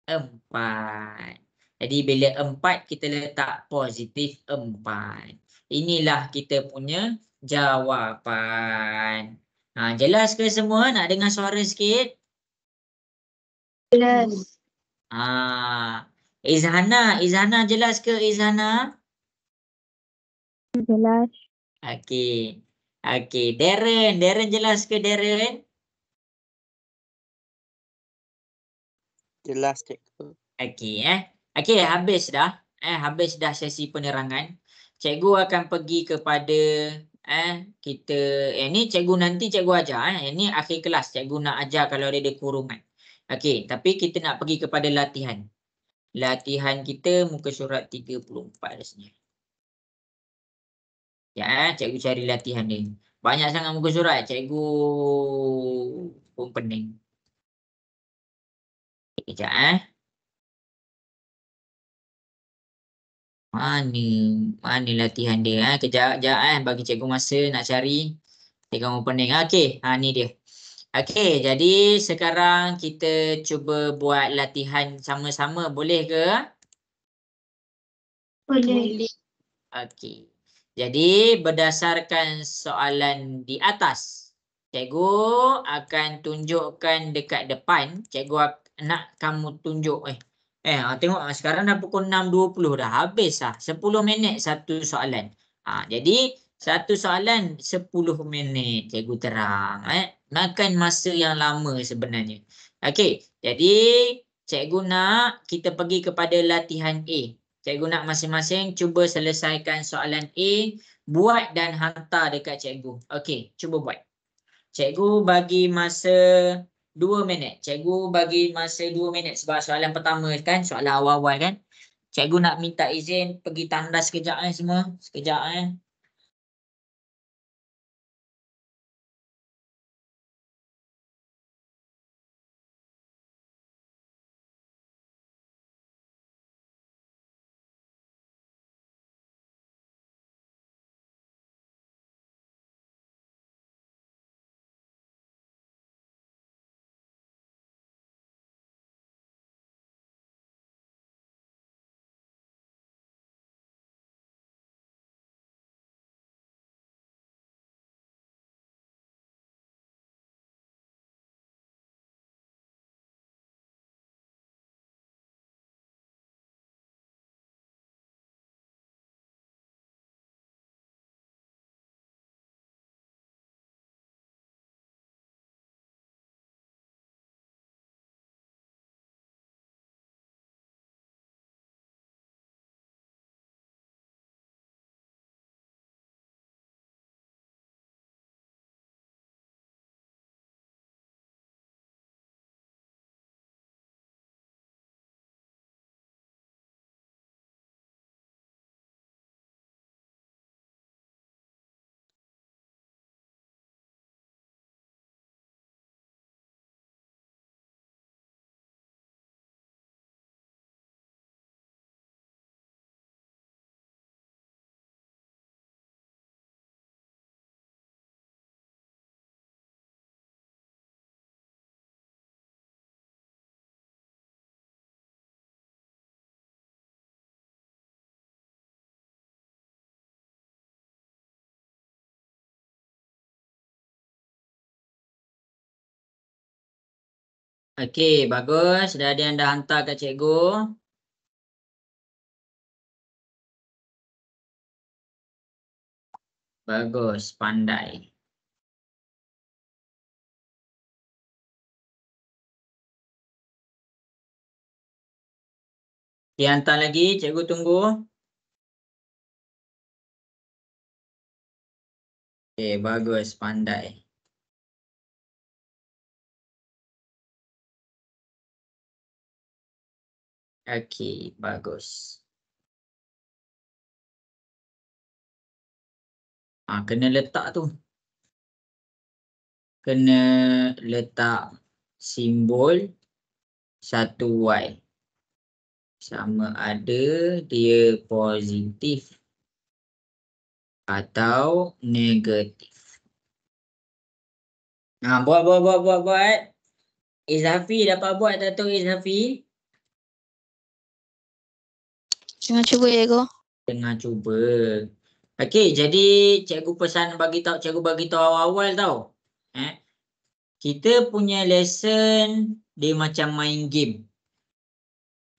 4. Jadi bila 4 kita letak positif 4. Inilah kita punya jawapan. Jelas ke semua? Nak dengar suara sikit? Jelas. Izhana jelas ke Izhana? Jelas. Okey. Darren jelas ke Darren? Jelas cikgu. Okey Okey, habis dah. Habis dah sesi penerangan. Cikgu akan pergi kepada kita ni cikgu nanti cikgu ajar Ini akhir kelas cikgu nak ajar kalau dia ada kurungan. Okey, tapi kita nak pergi kepada latihan. Latihan kita muka surat 34 rasanya. Ya, cikgu cari latihan dia. Banyak sangat muka surat, cikgu pun pening. Kejap Mana latihan dia kejap bagi cikgu masa nak cari. Cikgu pun pening. Okey, ni dia. Okey, jadi sekarang kita cuba buat latihan sama-sama, boleh ke? Boleh. Okey. Jadi berdasarkan soalan di atas, cikgu akan tunjukkan dekat depan. Cikgu nak kamu tunjuk tengok sekarang dah pukul 6.20 dah habis 10 minit satu soalan. Jadi satu soalan 10 minit cikgu terang. Makan masa yang lama sebenarnya. Okey, jadi cikgu nak kita pergi kepada latihan A. Cikgu nak masing-masing cuba selesaikan soalan A, buat dan hantar dekat cikgu. Okey, cuba buat. Cikgu bagi masa 2 minit. Cikgu bagi masa 2 minit sebab soalan pertama kan, soalan awal-awal kan. Cikgu nak minta izin pergi tandas sekejap semua. Sekejap Okey, bagus. Dah ada yang dah hantar kat cikgu. Bagus, pandai. Dihantar lagi, cikgu tunggu. Okey, bagus, pandai. Okey, bagus. Kena letak tu. Kena letak simbol 1Y. Sama ada dia positif atau negatif. Buat. Izafi dapat buat tak tu Izafi? Jangan cuba ya, Go. Tengah cuba. Okey, jadi cikgu pesan bagi tahu awal-awal tau. Kita punya lesson dia macam main game.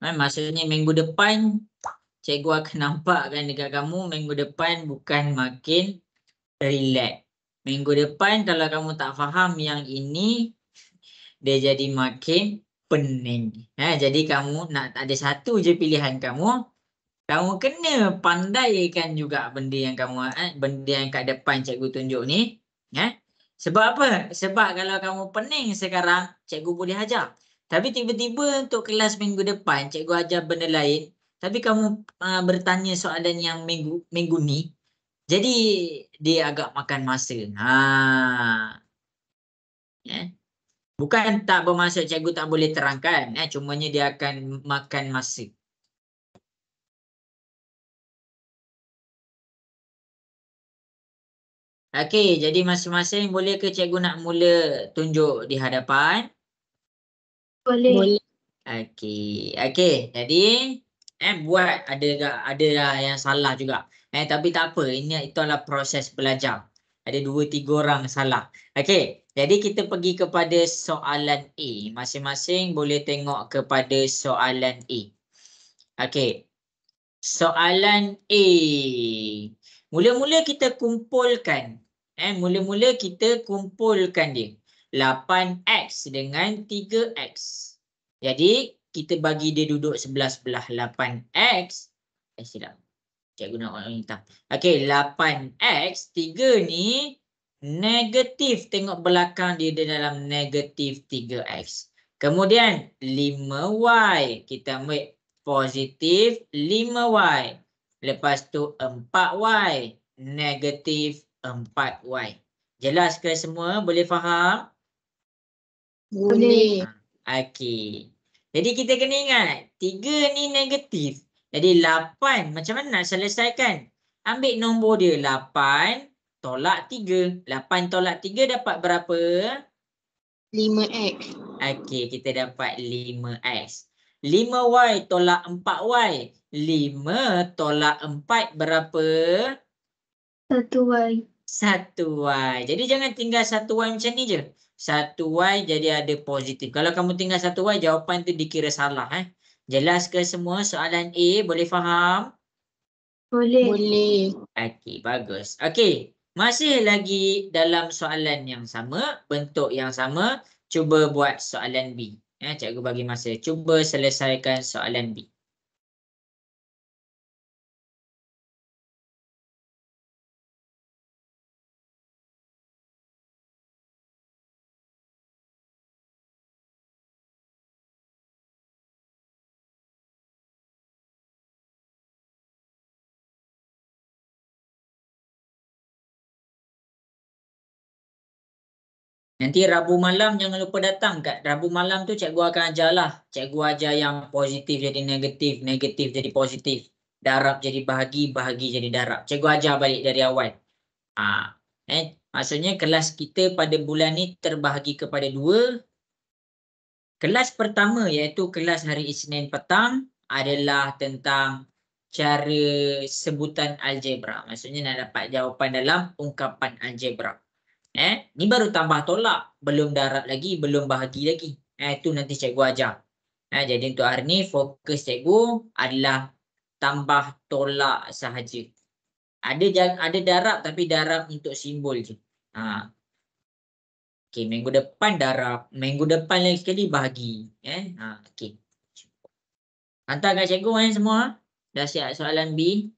Maksudnya minggu depan cikgu akan nampakkan dekat kamu minggu depan bukan makin relax. Minggu depan kalau kamu tak faham yang ini dia jadi makin pening. Jadi kamu nak ada satu je pilihan kamu kena pandaikan juga benda yang benda yang kat depan cikgu tunjuk ni. Sebab apa? Sebab kalau kamu pening sekarang, cikgu boleh ajar. Tapi tiba-tiba untuk kelas minggu depan, cikgu ajar benda lain. Tapi kamu bertanya soalan yang minggu ni, jadi dia agak makan masa. Bukan tak bermaksud cikgu tak boleh terangkan. Cumanya dia akan makan masa. Okey, jadi masing-masing boleh ke cikgu nak mula tunjuk di hadapan? Boleh. Okey. Jadi buat ada yang salah juga. Tapi tak apa. Itu adalah proses belajar. Ada 2-3 orang salah. Okey. Jadi kita pergi kepada soalan A. Masing-masing boleh tengok kepada soalan A. Okey. Soalan A. Mula-mula kita kumpulkan. Mula-mula kita kumpulkan dia. 8X dengan 3X. Jadi, kita bagi dia duduk sebelah-sebelah 8X. Silap. Cikgu nak warna hitam. Okey, 8X. 3 ni negatif. Tengok belakang dia dalam negatif 3X. Kemudian, 5Y. Kita ambil positif 5Y. Lepas tu 4Y. Negatif 4Y. Jelas ke semua? Boleh faham? Boleh. Okey. Jadi kita kena ingat, 3 ni negatif. Jadi 8, macam mana nak selesaikan? Ambil nombor dia 8 tolak 3. 8 tolak 3 dapat berapa? 5X. Okey, kita dapat 5X. 5Y tolak 4Y. 5 tolak 4 berapa? 1Y. 1Y. Jadi jangan tinggal 1Y macam ni je. 1Y jadi ada positif. Kalau kamu tinggal 1Y, jawapan tu dikira salah. Jelas ke semua soalan A? Boleh faham? Boleh. Boleh. Okey, bagus. Okey, masih lagi dalam soalan yang sama, bentuk yang sama. Cuba buat soalan B. Cikgu bagi masa. Cuba selesaikan soalan B. Nanti Rabu malam jangan lupa datang. Kat Rabu malam tu cikgu akan ajarlah. Cikgu ajar yang positif jadi negatif, negatif jadi positif. Darab jadi bahagi, bahagi jadi darab. Cikgu ajar balik dari awal. Maksudnya kelas kita pada bulan ni terbahagi kepada 2. Kelas pertama iaitu kelas hari Isnin petang adalah tentang cara sebutan algebra. Maksudnya nak dapat jawapan dalam ungkapan algebra. Ni baru tambah tolak. Belum darab lagi, belum bahagi lagi. Itu nanti cikgu ajar. Jadi untuk hari ni fokus cikgu adalah tambah tolak sahaja. Ada darab tapi darab untuk simbol je. Okey, minggu depan darab. Minggu depan lagi sekali bahagi. Okey. Hantar kat cikgu semua. Dah siap soalan B.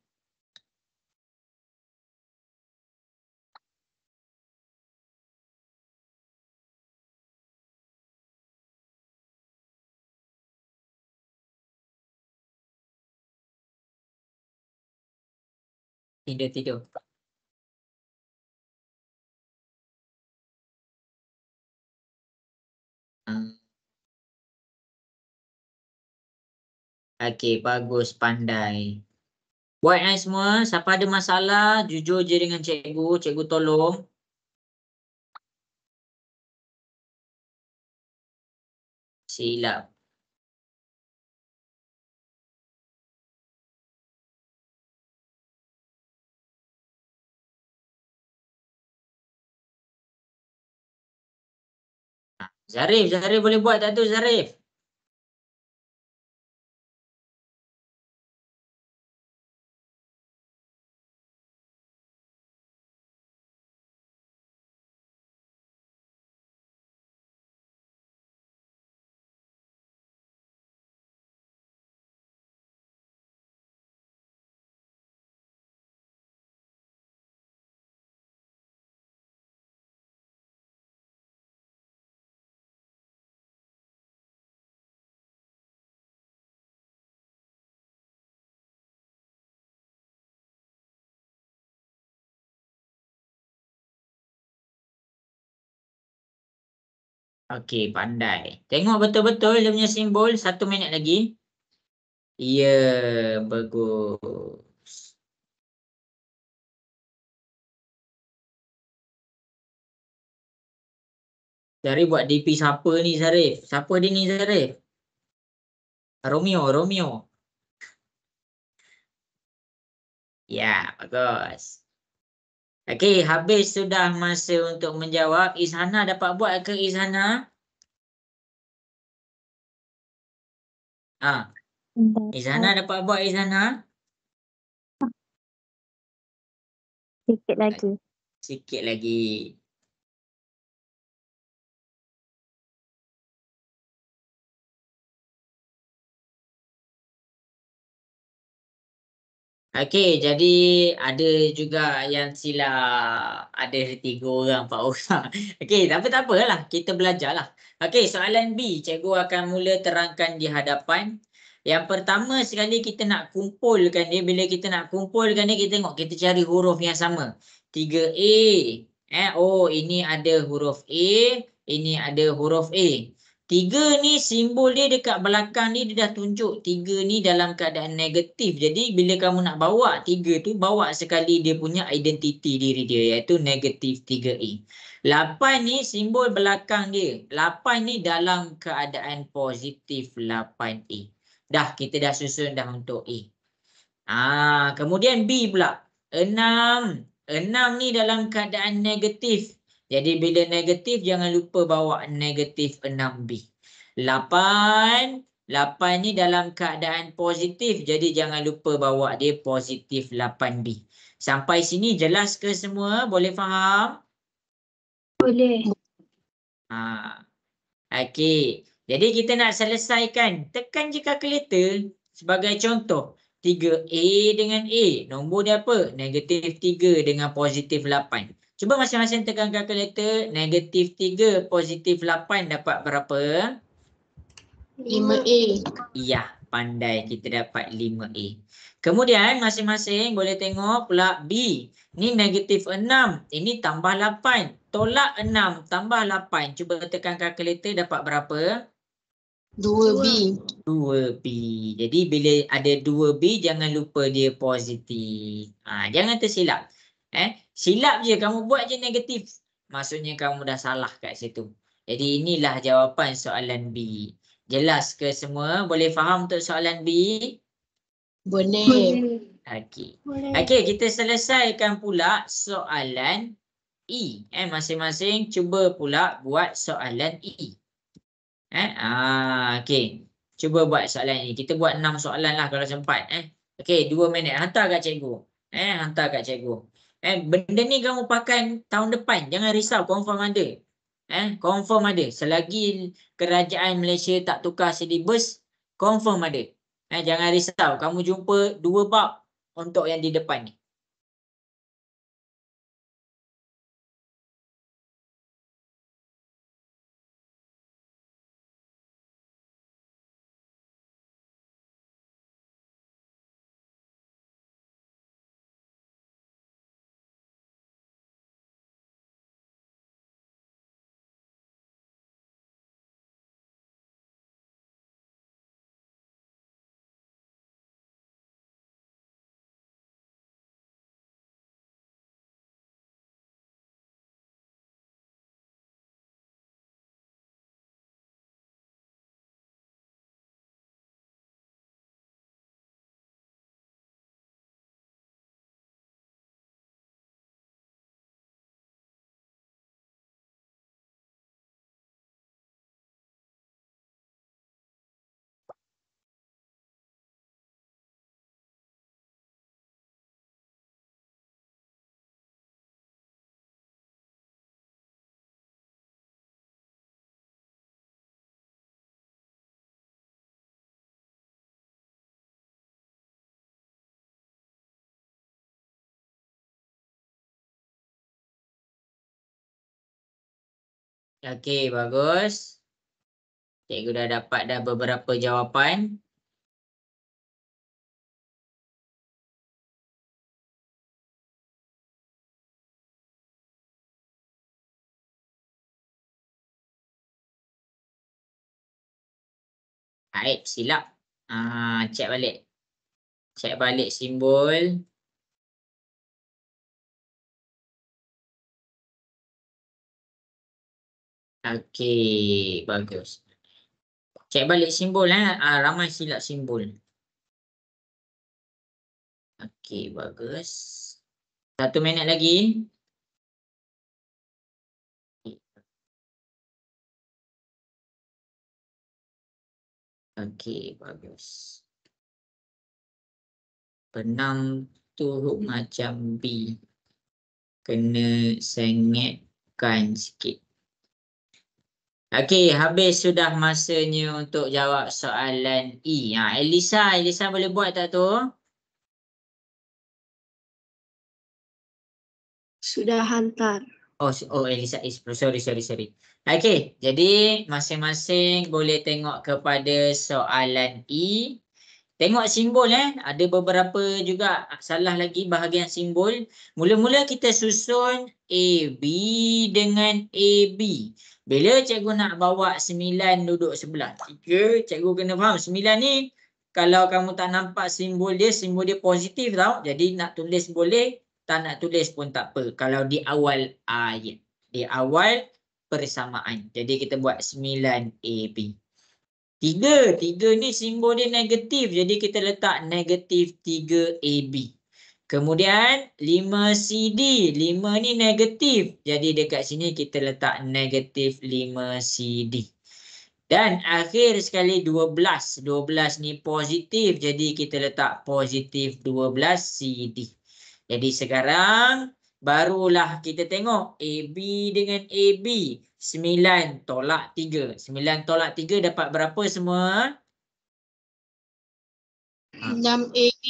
Tidur. Okey, bagus, pandai. Buat semua. Siapa ada masalah, jujur je dengan cikgu. Cikgu tolong. Silap. Zarif boleh buat tak tu Zarif? Okey, pandai. Tengok betul-betul dia punya simbol. 1 minit lagi. Ya, bagus. Zarif buat DP siapa ni Zarif? Siapa dia ni Zarif? Romeo. Ya, bagus. Okey, habis sudah masa untuk menjawab. Izhana dapat buat ke Izhana? Izhana dapat buat Izhana? Sikit lagi. Sikit lagi. Okey, jadi ada juga yang silap. Ada 3 orang, 4 orang. Okey, tapi tak apalah. Kita belajarlah. Okey, soalan B. Cikgu akan mula terangkan di hadapan. Yang pertama sekali kita nak kumpulkan dia. Bila kita nak kumpulkan dia, kita tengok. Kita cari huruf yang sama. 3A. Oh, ini ada huruf A. Ini ada huruf A. 3 ni simbol dia dekat belakang ni dia dah tunjuk 3 ni dalam keadaan negatif. Jadi bila kamu nak bawa 3 tu, bawa sekali dia punya identiti diri dia iaitu negatif 3A. 8 ni simbol belakang dia. 8 ni dalam keadaan positif 8A. Dah, kita dah susun dah untuk A. Kemudian B pula. 6. 6 ni dalam keadaan negatif. Jadi bila negatif jangan lupa bawa negatif 6B. 8. 8 ni dalam keadaan positif. Jadi jangan lupa bawa dia positif 8B. Sampai sini jelas ke semua? Boleh faham? Boleh. Okey. Jadi kita nak selesaikan. Tekan je kalkulator. Sebagai contoh. 3A dengan A. Nombor dia apa? Negatif 3 dengan positif 8. Cuba masing-masing tekan kalkulator. Negatif 3, positif 8 dapat berapa? 5A. Ya, pandai. Kita dapat 5A. Kemudian masing-masing boleh tengok pula B. Ni negatif 6. Ini tambah 8. Tolak 6 tambah 8. Cuba tekan kalkulator dapat berapa? 2B. 2B. Jadi bila ada 2B jangan lupa dia positif. Jangan tersilap. Silap je kamu buat je negatif. Maksudnya kamu dah salah kat situ. Jadi inilah jawapan soalan B. Jelas ke semua? Boleh faham untuk soalan B? Boleh. Okey. Boleh. Okey, kita selesaikan pula soalan E. Masing-masing cuba pula buat soalan E. Okey. Cuba buat soalan ini. Kita buat 6 soalan lah kalau sempat. Okey, 2 minit. Hantar kat cikgu. Hantar kat cikgu. Benda ni kamu pakai tahun depan. Jangan risau, confirm ada. Confirm ada. Selagi kerajaan Malaysia tak tukar silibus, confirm ada. Jangan risau. Kamu jumpa 2 bab untuk yang di depan ni. Okey, bagus. Cikgu dah dapat beberapa jawapan. Baik, silap. Cek balik. Cek balik simbol. Okey, bagus. Cek balik simbol ramai silap simbol. Okey, bagus. 1 minit lagi. Okey, bagus. Penang turut macam B. Kena sengitkan sikit. Okey, habis sudah masanya untuk jawab soalan E. Elisa boleh buat tak tu? Sudah hantar. Elisa, sorry. Okey, jadi masing-masing boleh tengok kepada soalan E. Tengok simbol ada beberapa juga salah lagi bahagian simbol. Mula-mula kita susun AB dengan AB. Bila cikgu nak bawa 9 duduk sebelah 3, cikgu kena faham 9 ni kalau kamu tak nampak simbol dia positif tau. Jadi nak tulis boleh, tak nak tulis pun tak apa. Kalau di awal ayat, di awal persamaan. Jadi kita buat 9AB. 3 ni simbol dia negatif. Jadi kita letak negatif 3AB. Kemudian 5CD. 5 ni negatif. Jadi dekat sini kita letak negatif 5CD. Dan akhir sekali 12. 12 ni positif. Jadi kita letak positif 12CD. Jadi sekarang barulah kita tengok AB dengan AB. 9 tolak 3. 9 tolak 3 dapat berapa semua? 6 AB.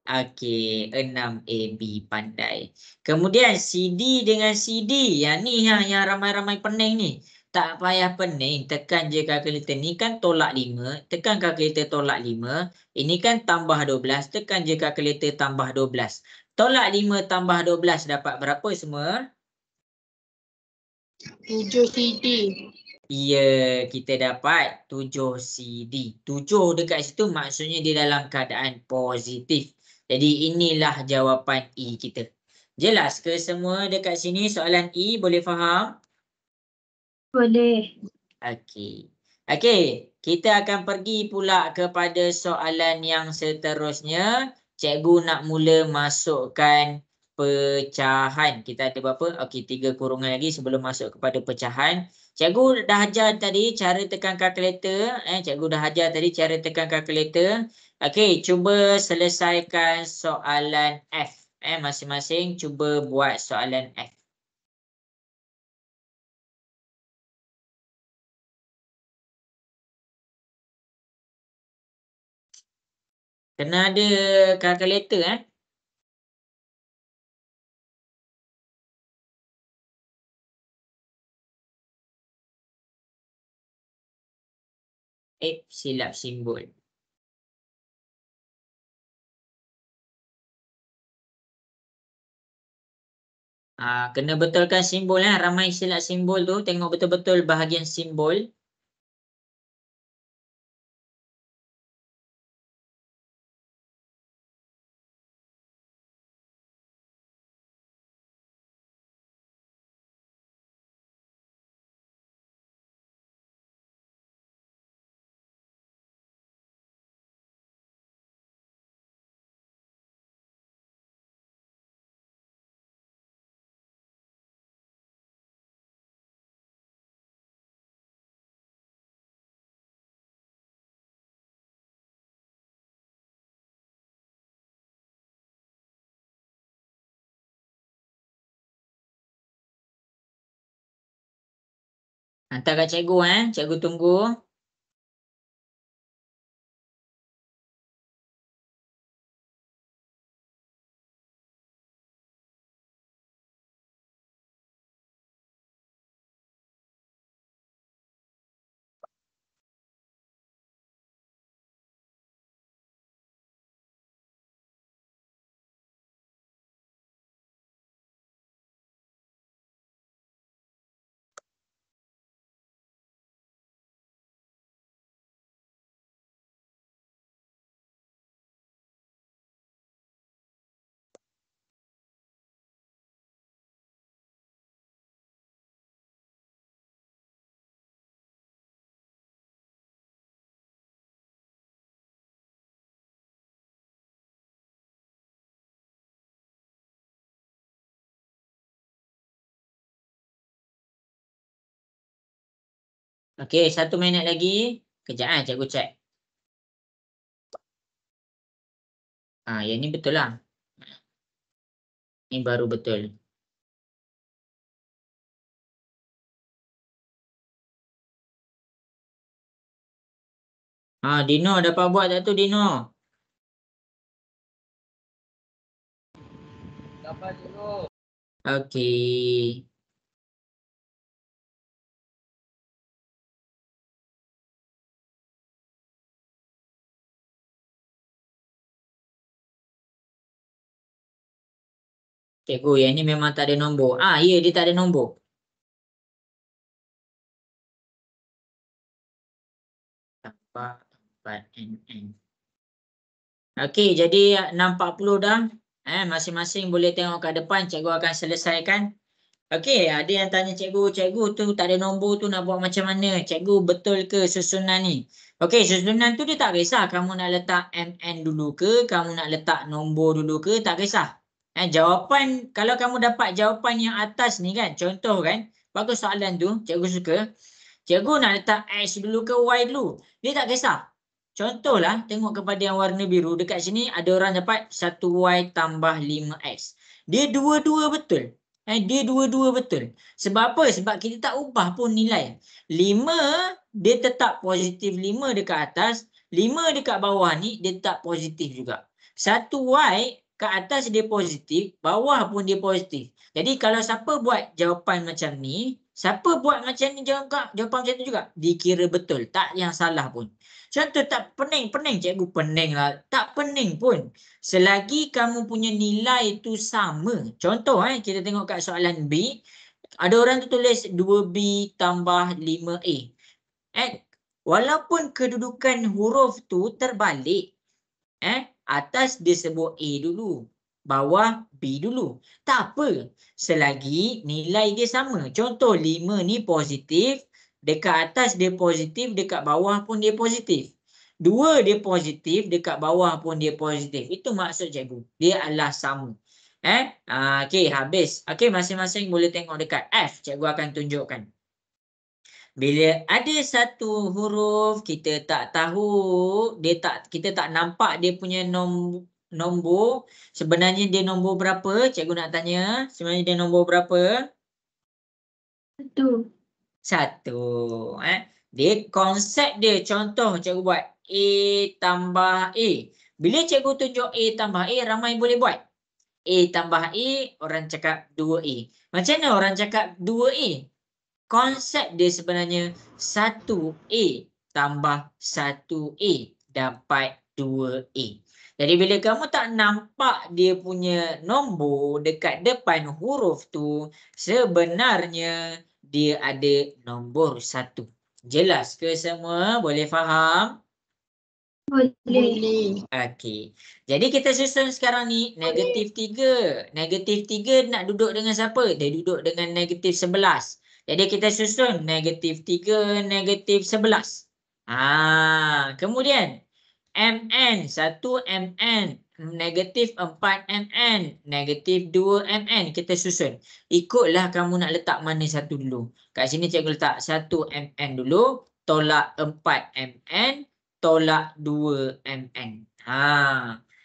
Okey, 6AB, pandai. Kemudian CD dengan CD. Yang ni yang ramai-ramai pening ni. Tak payah pening, tekan je kalkulator. Ni kan tolak 5, tekan kalkulator tolak 5. Ini kan tambah 12, tekan je kalkulator tambah 12. Tolak 5 tambah 12 dapat berapa semua? 7 CD. Ya, kita dapat 7 CD. 7 dekat situ maksudnya dia dalam keadaan positif. Jadi inilah jawapan E kita. Jelas ke semua dekat sini soalan E? Boleh faham? Boleh. Okey. Okey, kita akan pergi pula kepada soalan yang seterusnya. Cikgu nak mula masukkan pecahan. Kita ada berapa? Okey, 3 kurungan lagi sebelum masuk kepada pecahan. Cikgu dah ajar tadi cara tekan kalkulator. Cikgu dah ajar tadi cara tekan kalkulator. Okey, cuba selesaikan soalan F. Masing-masing cuba buat soalan F. Kena ada kalkulator silap simbol. Kena betulkan simbol ramai silap simbol tu, tengok betul-betul bahagian simbol. Hantar kat cikgu cikgu tunggu. Okey, 1 minit lagi. Kejap cikgu cek. Yang ni betul lah. Ni baru betul. Dino dapat buat tak tu Dino? Dapat dulu. Okey. Cikgu, yang ni memang tak ada nombor. Ya, dia tak ada nombor. Tambah 4NN. Okey, jadi 6.40 dah. Masing-masing boleh tengok kat depan. Cikgu akan selesaikan. Okey, ada yang tanya cikgu tu tak ada nombor tu nak buat macam mana? Cikgu, betul ke susunan ni? Okey, susunan tu dia tak kisah. Kamu nak letak MN dulu ke? Kamu nak letak nombor dulu ke? Tak kisah. Jawapan, kalau kamu dapat jawapan yang atas ni kan, contoh kan, bagus soalan tu, cikgu suka. Cikgu nak letak X dulu ke Y dulu? Dia tak kisah. Contohlah, tengok kepada yang warna biru. Dekat sini ada orang dapat 1Y tambah 5X. Dia dua-dua betul. Dia dua-dua betul. Sebab apa? Sebab kita tak ubah pun nilai. 5, dia tetap positif 5 dekat atas. 5 dekat bawah ni, dia tetap positif juga. 1Y kat atas dia positif, bawah pun dia positif. Jadi kalau siapa buat jawapan macam ni, siapa buat macam ni jawapan macam tu juga, dikira betul. Tak yang salah pun. Contoh tak pening cikgu, pening lah. Tak pening pun. Selagi kamu punya nilai tu sama. Contoh kita tengok kat soalan B. Ada orang tu tulis 2B tambah 5A. Walaupun kedudukan huruf tu terbalik. Atas dia sebut A dulu. Bawah B dulu. Tak apa. Selagi nilai dia sama. Contoh 5 ni positif. Dekat atas dia positif. Dekat bawah pun dia positif. 2 dia positif. Dekat bawah pun dia positif. Itu maksud cikgu. Dia adalah sama. Okey, habis. Okey, masing-masing boleh tengok dekat F. Cikgu akan tunjukkan. Bila ada satu huruf kita tak tahu, kita tak nampak dia punya nombor, sebenarnya dia nombor berapa? Cikgu nak tanya, sebenarnya dia nombor berapa? 1. 1. Dia konsep dia, contoh cikgu buat A tambah A. Bila cikgu tunjuk A tambah A, ramai boleh buat. A tambah A, orang cakap 2A. Macam mana orang cakap 2A? Konsep dia sebenarnya 1A tambah 1A dapat 2A. Jadi bila kamu tak nampak dia punya nombor dekat depan huruf tu, sebenarnya dia ada nombor 1. Jelas ke semua? Boleh faham? Boleh. Boleh. Okey. Jadi kita susun sekarang ni negatif 3. Negatif 3 nak duduk dengan siapa? Dia duduk dengan negatif 11. Jadi kita susun negatif 3, negatif 11. Kemudian MN, 1 MN, negatif 4 MN, negatif 2 MN. Kita susun. Ikutlah kamu nak letak mana satu dulu. Kat sini cikgu letak 1 MN dulu, tolak 4 MN, tolak 2 MN.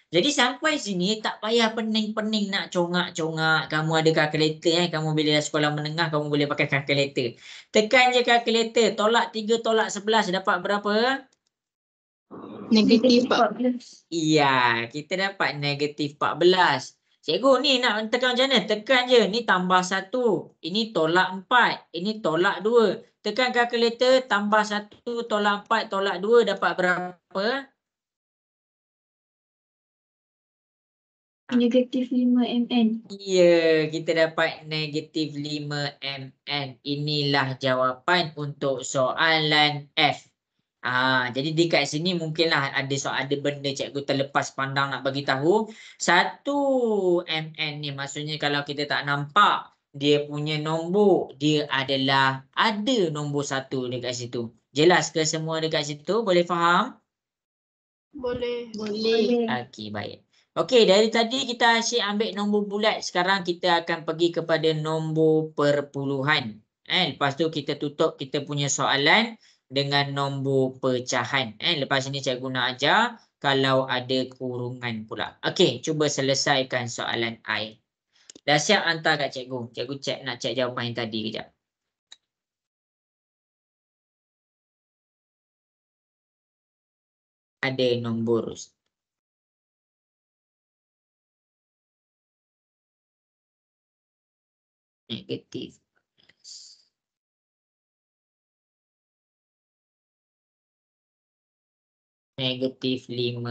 Jadi sampai sini tak payah pening-pening nak congak-congak. Kamu ada kalkulator kamu bila dah sekolah menengah kamu boleh pakai kalkulator. Tekan je kalkulator, tolak 3 tolak 11 dapat berapa? Negatif 4. 14. Iya, kita dapat negatif 14. Cikgu ni nak tekan macam mana? Tekan je. Ni tambah 1. Ini tolak 4. Ini tolak 2. Tekan kalkulator, tambah 1 tolak 4 tolak 2 dapat berapa? Negatif 5 mn. Ya, kita dapat negatif 5 mn. Inilah jawapan untuk soalan F. Jadi di kat sini mungkinlah ada benda cikgu terlepas pandang nak bagi tahu. 1 mn ni maksudnya kalau kita tak nampak dia punya nombor, dia adalah ada nombor 1 dekat situ. Jelas ke semua dekat situ? Boleh faham? Boleh. Boleh. Okey, baik. Okey, dari tadi kita asyik ambil nombor bulat. Sekarang kita akan pergi kepada nombor perpuluhan. Lepas tu kita tutup kita punya soalan dengan nombor pecahan. Lepas ini cikgu nak ajar kalau ada kurungan pula. Okey, cuba selesaikan soalan I. Dah siap hantar kat cikgu. Cikgu nak cek jawapan yang tadi kejap. Ada nombor negatif. Negatif 5.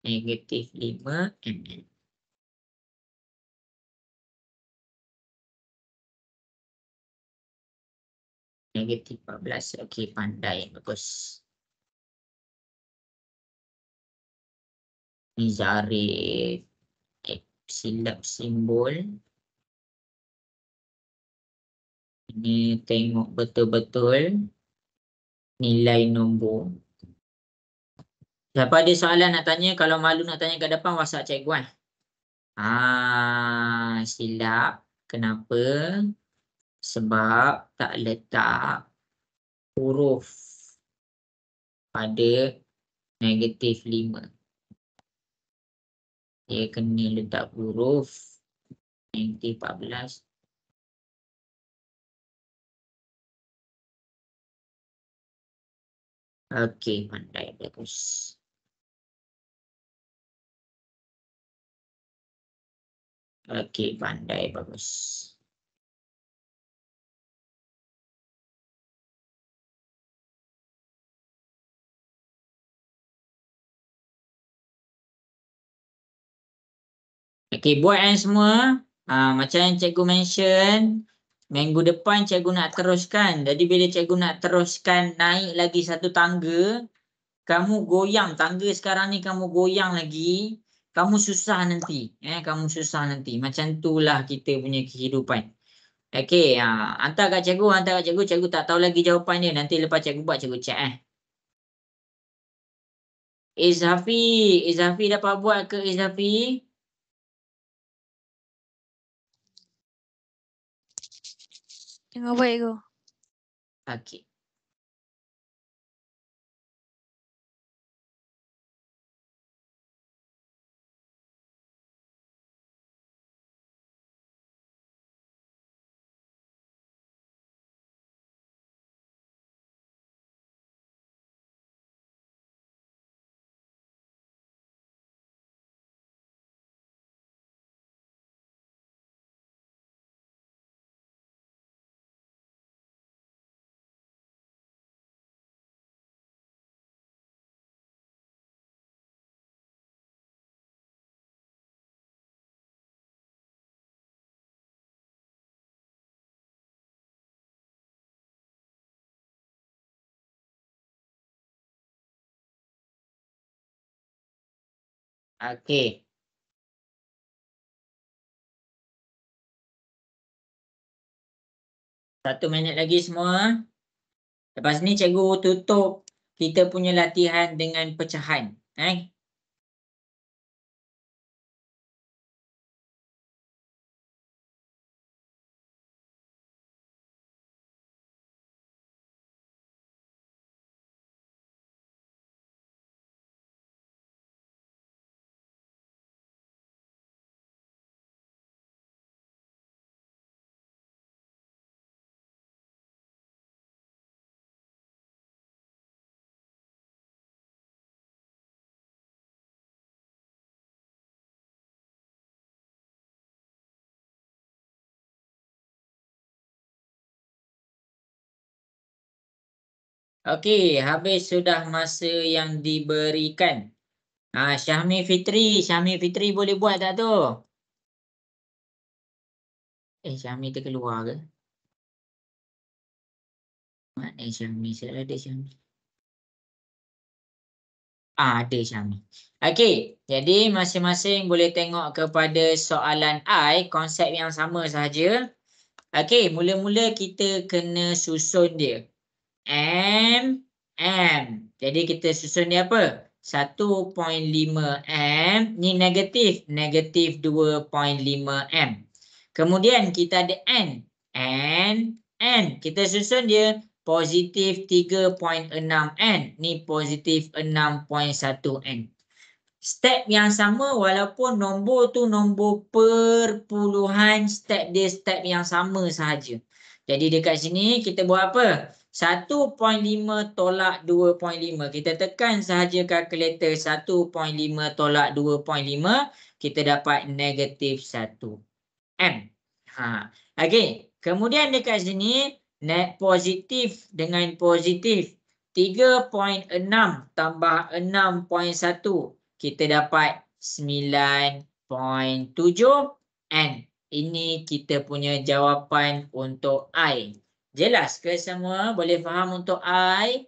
Negatif 5 mn. Negatif 14. Okey, pandai. Bagus. Ni Zarif. Silap simbol. Ini tengok betul-betul nilai nombor. Siapa ada soalan nak tanya? Kalau malu nak tanya kat depan, WhatsApp cikgu silap. Kenapa? Sebab tak letak huruf pada negatif 5. Dia kena letak huruf negatif 14. Okey, pandai. Bagus. Okey, pandai. Bagus. Okey, buat semua. Macam yang cikgu mention, minggu depan cikgu nak teruskan. Jadi bila cikgu nak teruskan naik lagi satu tangga, kamu goyang. Tangga sekarang ni kamu goyang lagi, kamu susah nanti. Kamu susah nanti. Macam itulah kita punya kehidupan. Okey, hantar kat cikgu, Cikgu tak tahu lagi jawapan dia. Nanti lepas cikgu buat, cikgu cek Izhafi dapat buat ke Izhafi? Tengah buat ke? Okey. Okey. Satu minit lagi semua. Lepas ni cikgu tutup kita punya latihan dengan pecahan. Okey, habis sudah masa yang diberikan. Syahmi Fitri boleh buat tak tu? Syahmi terkeluar ke? Mana Syahmi? Saya ada Syahmi. Ada Syahmi. Okey, jadi masing-masing boleh tengok kepada soalan I, konsep yang sama sahaja. Okey, mula-mula kita kena susun dia. M. Jadi kita susun dia apa? 1.5 M. Ni negatif. Negatif 2.5 M. Kemudian kita ada N. N. Kita susun dia positif 3.6 N. Ni positif 6.1 N. Step yang sama walaupun nombor tu nombor perpuluhan, step dia step yang sama sahaja. Jadi dekat sini kita buat apa? 1.5 tolak 2.5. Kita tekan sahaja kalkulator 1.5 tolak 2.5. Kita dapat negatif 1 M. Okey. Kemudian dekat sini net positif dengan positif. 3.6 tambah 6.1. Kita dapat 9.7 N. Ini kita punya jawapan untuk I. Jelas ke semua? Boleh faham untuk I?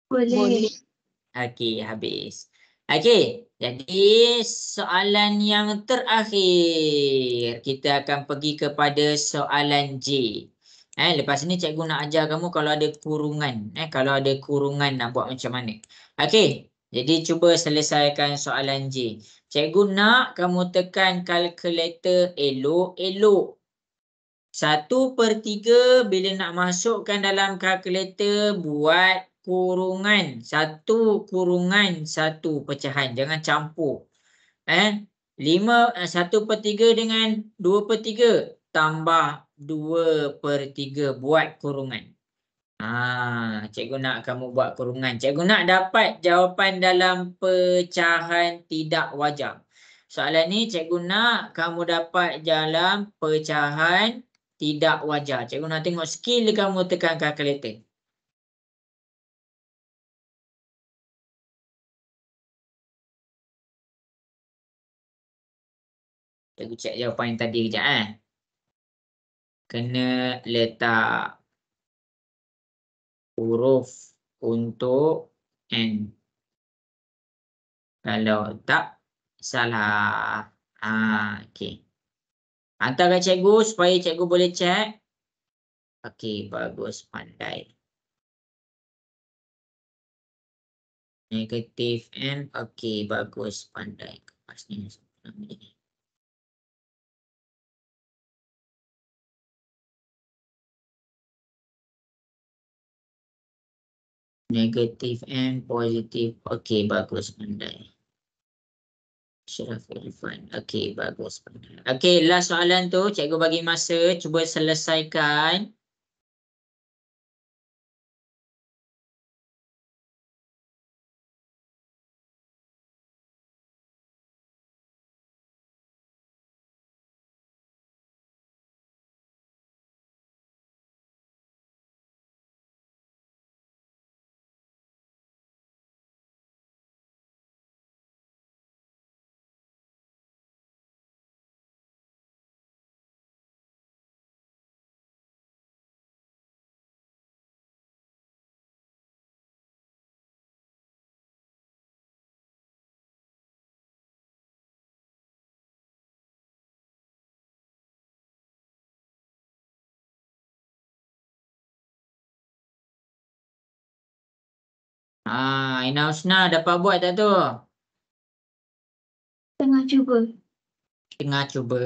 Boleh. Okey, habis. Okey, jadi soalan yang terakhir. Kita akan pergi kepada soalan J. Lepas ni cikgu nak ajar kamu kalau ada kurungan. Kalau ada kurungan nak buat macam mana. Okey, jadi cuba selesaikan soalan J. Cikgu nak kamu tekan kalkulator elok-elok. 1/3 bila nak masukkan dalam kalkulator buat kurungan 1/1 pecahan, jangan campur. 1/3 dengan 2/3 tambah 2/3 buat kurungan. Cikgu nak kamu buat kurungan. Cikgu nak dapat jawapan dalam pecahan tidak wajar. Soalan ni cikgu nak kamu dapat dalam pecahan tidak wajar. Cikgu nak tengok skill kamu tekan kalkulator. Cikgu cek jawapan yang tadi kejap. Kena letak huruf untuk N. Kalau tak salah. Okey. Hantar ke cikgu supaya cikgu boleh cek. Okey, bagus, pandai. Negatif M. Okey, bagus, pandai. Pasnya negatif M, positif. Okey, bagus, pandai. Syaraf Irfan. Okey, bagus, pandai. Okey, last soalan tu cikgu bagi masa. Cuba selesaikan. Ina Husna dapat buat tak tu? Tengah cuba. Tengah cuba.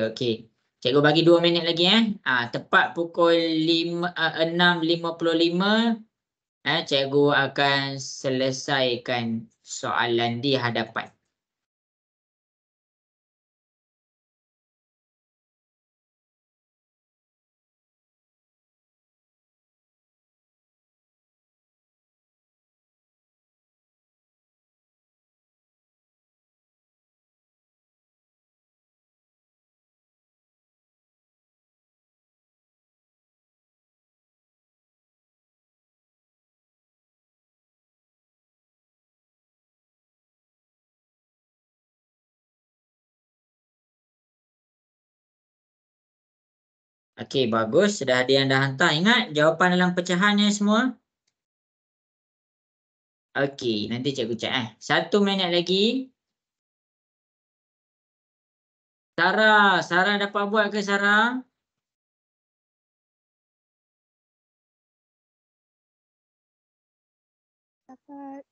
Okey. Cikgu bagi 2 minit lagi tepat pukul 6.55 cikgu akan selesaikan soalan di hadapan. Okey, bagus. Sudah ada yang dah hantar. Ingat jawapan dalam pecahannya semua? Okey, nanti cikgu cek 1 minit lagi. Sarah dapat buat ke Sarah? Dapat.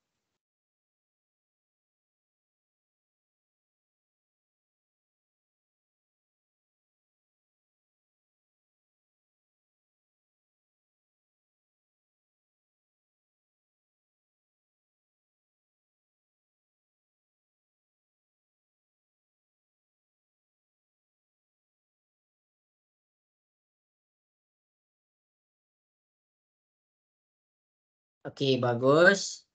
Okey, bagus.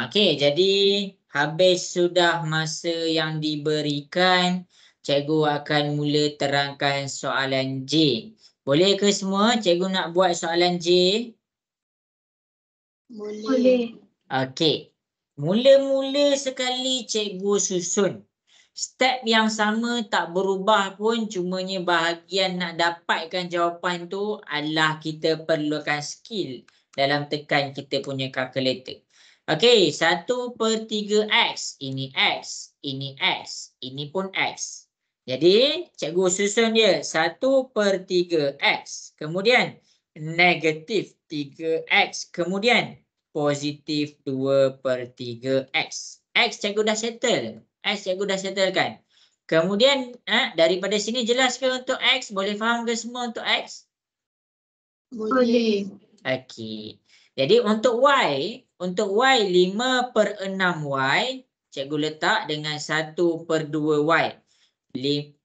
Okey, jadi habis sudah masa yang diberikan, cikgu akan mula terangkan soalan J. Boleh ke semua cikgu nak buat soalan J? Boleh. Okey. Mula-mula sekali cikgu susun. Step yang sama tak berubah pun, cumanya bahagian nak dapatkan jawapan tu adalah kita perlukan skill dalam tekan kita punya calculator. Okey, 1/3 X. Ini X. Ini X. Ini pun X. Jadi, cikgu susun dia 1/3 X. Kemudian, negatif 3X. Kemudian, positif 2/3 X. X cikgu dah settle. X cikgu dah settlekan. Kemudian daripada sini jelas ke untuk X? Boleh faham ke semua untuk X? Boleh. Okey. Jadi untuk Y 5/6Y cikgu letak dengan 1/2Y.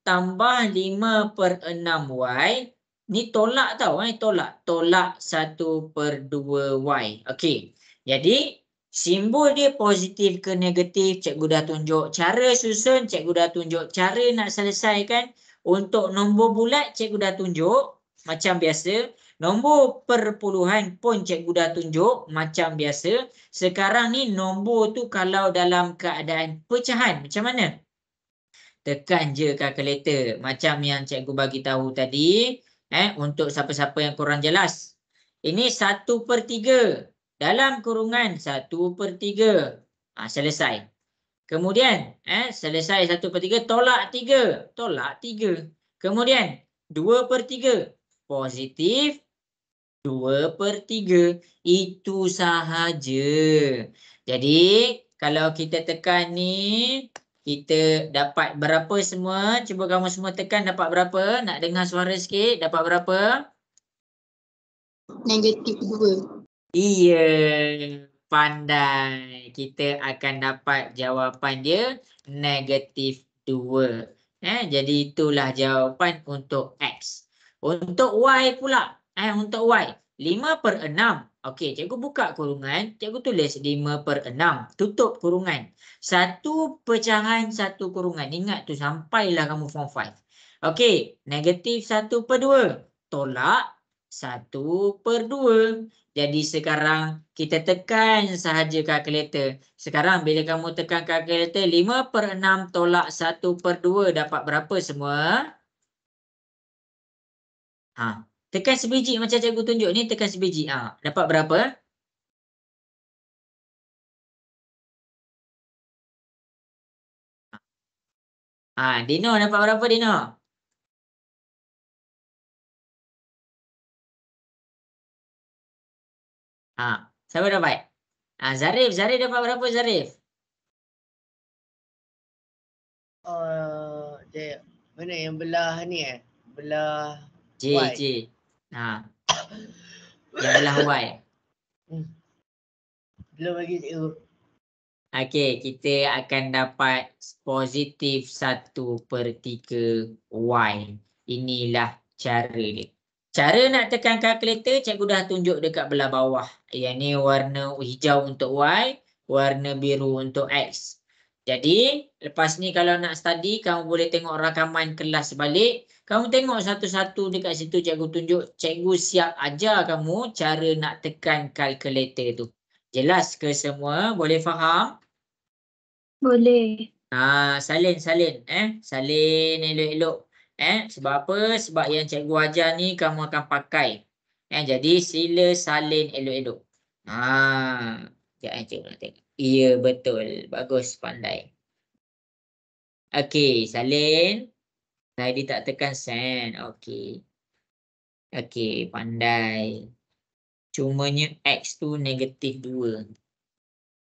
Tambah 5/6Y. Ni tolak tau, tolak. Tolak 1/2Y. Okey. Jadi simbol dia positif ke negatif, cikgu dah tunjuk cara susun, cikgu dah tunjuk cara nak selesaikan. Untuk nombor bulat, cikgu dah tunjuk macam biasa. Nombor perpuluhan pun cikgu dah tunjuk macam biasa. Sekarang ni nombor tu kalau dalam keadaan pecahan, macam mana? Tekan je kalkulator. Macam yang cikgu bagi tahu tadi. Untuk siapa-siapa yang kurang jelas. Ini 1/3. Dalam kurungan 1/3. Selesai. Kemudian selesai 1/3. Tolak 3. Tolak 3. Kemudian 2/3. Positif 2/3. Itu sahaja. Jadi kalau kita tekan ni, kita dapat berapa semua? Cuba kamu semua tekan dapat berapa? Nak dengar suara sikit. Dapat berapa? Negatif 2. Iya, pandai. Kita akan dapat jawapan dia negatif 2. Jadi itulah jawapan untuk X. Untuk Y pula. Untuk Y. 5/6. Okey, cikgu buka kurungan. Cikgu tulis 5/6. Tutup kurungan. 1 pecahan 1 kurungan. Ingat tu sampailah kamu form 5. Okey, negatif 1/2. Tolak 1/2. Jadi sekarang kita tekan sahaja kalkulator. Sekarang bila kamu tekan kalkulator, 5/6 tolak 1/2 dapat berapa semua? Tekan sebiji macam cikgu tunjuk ni, tekan sebiji. Dapat berapa? Dino dapat berapa Dino? Siapa dapat? Zarif dapat berapa Zarif? Mana yang belah ni Belah J. Y. Yang belah Y. Belum lagi cikgu. Okey, kita akan dapat positif 1/3 Y. Inilah cara dia. Cara nak tekan kalkulator, cikgu dah tunjuk dekat belah bawah. Yang ni warna hijau untuk Y, warna biru untuk X. Jadi, lepas ni kalau nak study, kamu boleh tengok rakaman kelas balik. Kamu tengok satu-satu dekat situ cikgu tunjuk. Cikgu siap ajar kamu cara nak tekan kalkulator tu. Jelas ke semua? Boleh faham? Boleh. Salin. Salin elok-elok. Sebab apa? Sebab yang cikgu ajar ni kamu akan pakai. Jadi sila salin elok-elok. Sekejap cikgu nak tengok. Ya, betul. Bagus, pandai. Okey, salin. Tadi tak tekan send. Okey. Okey, pandai. Cumanya X tu -2.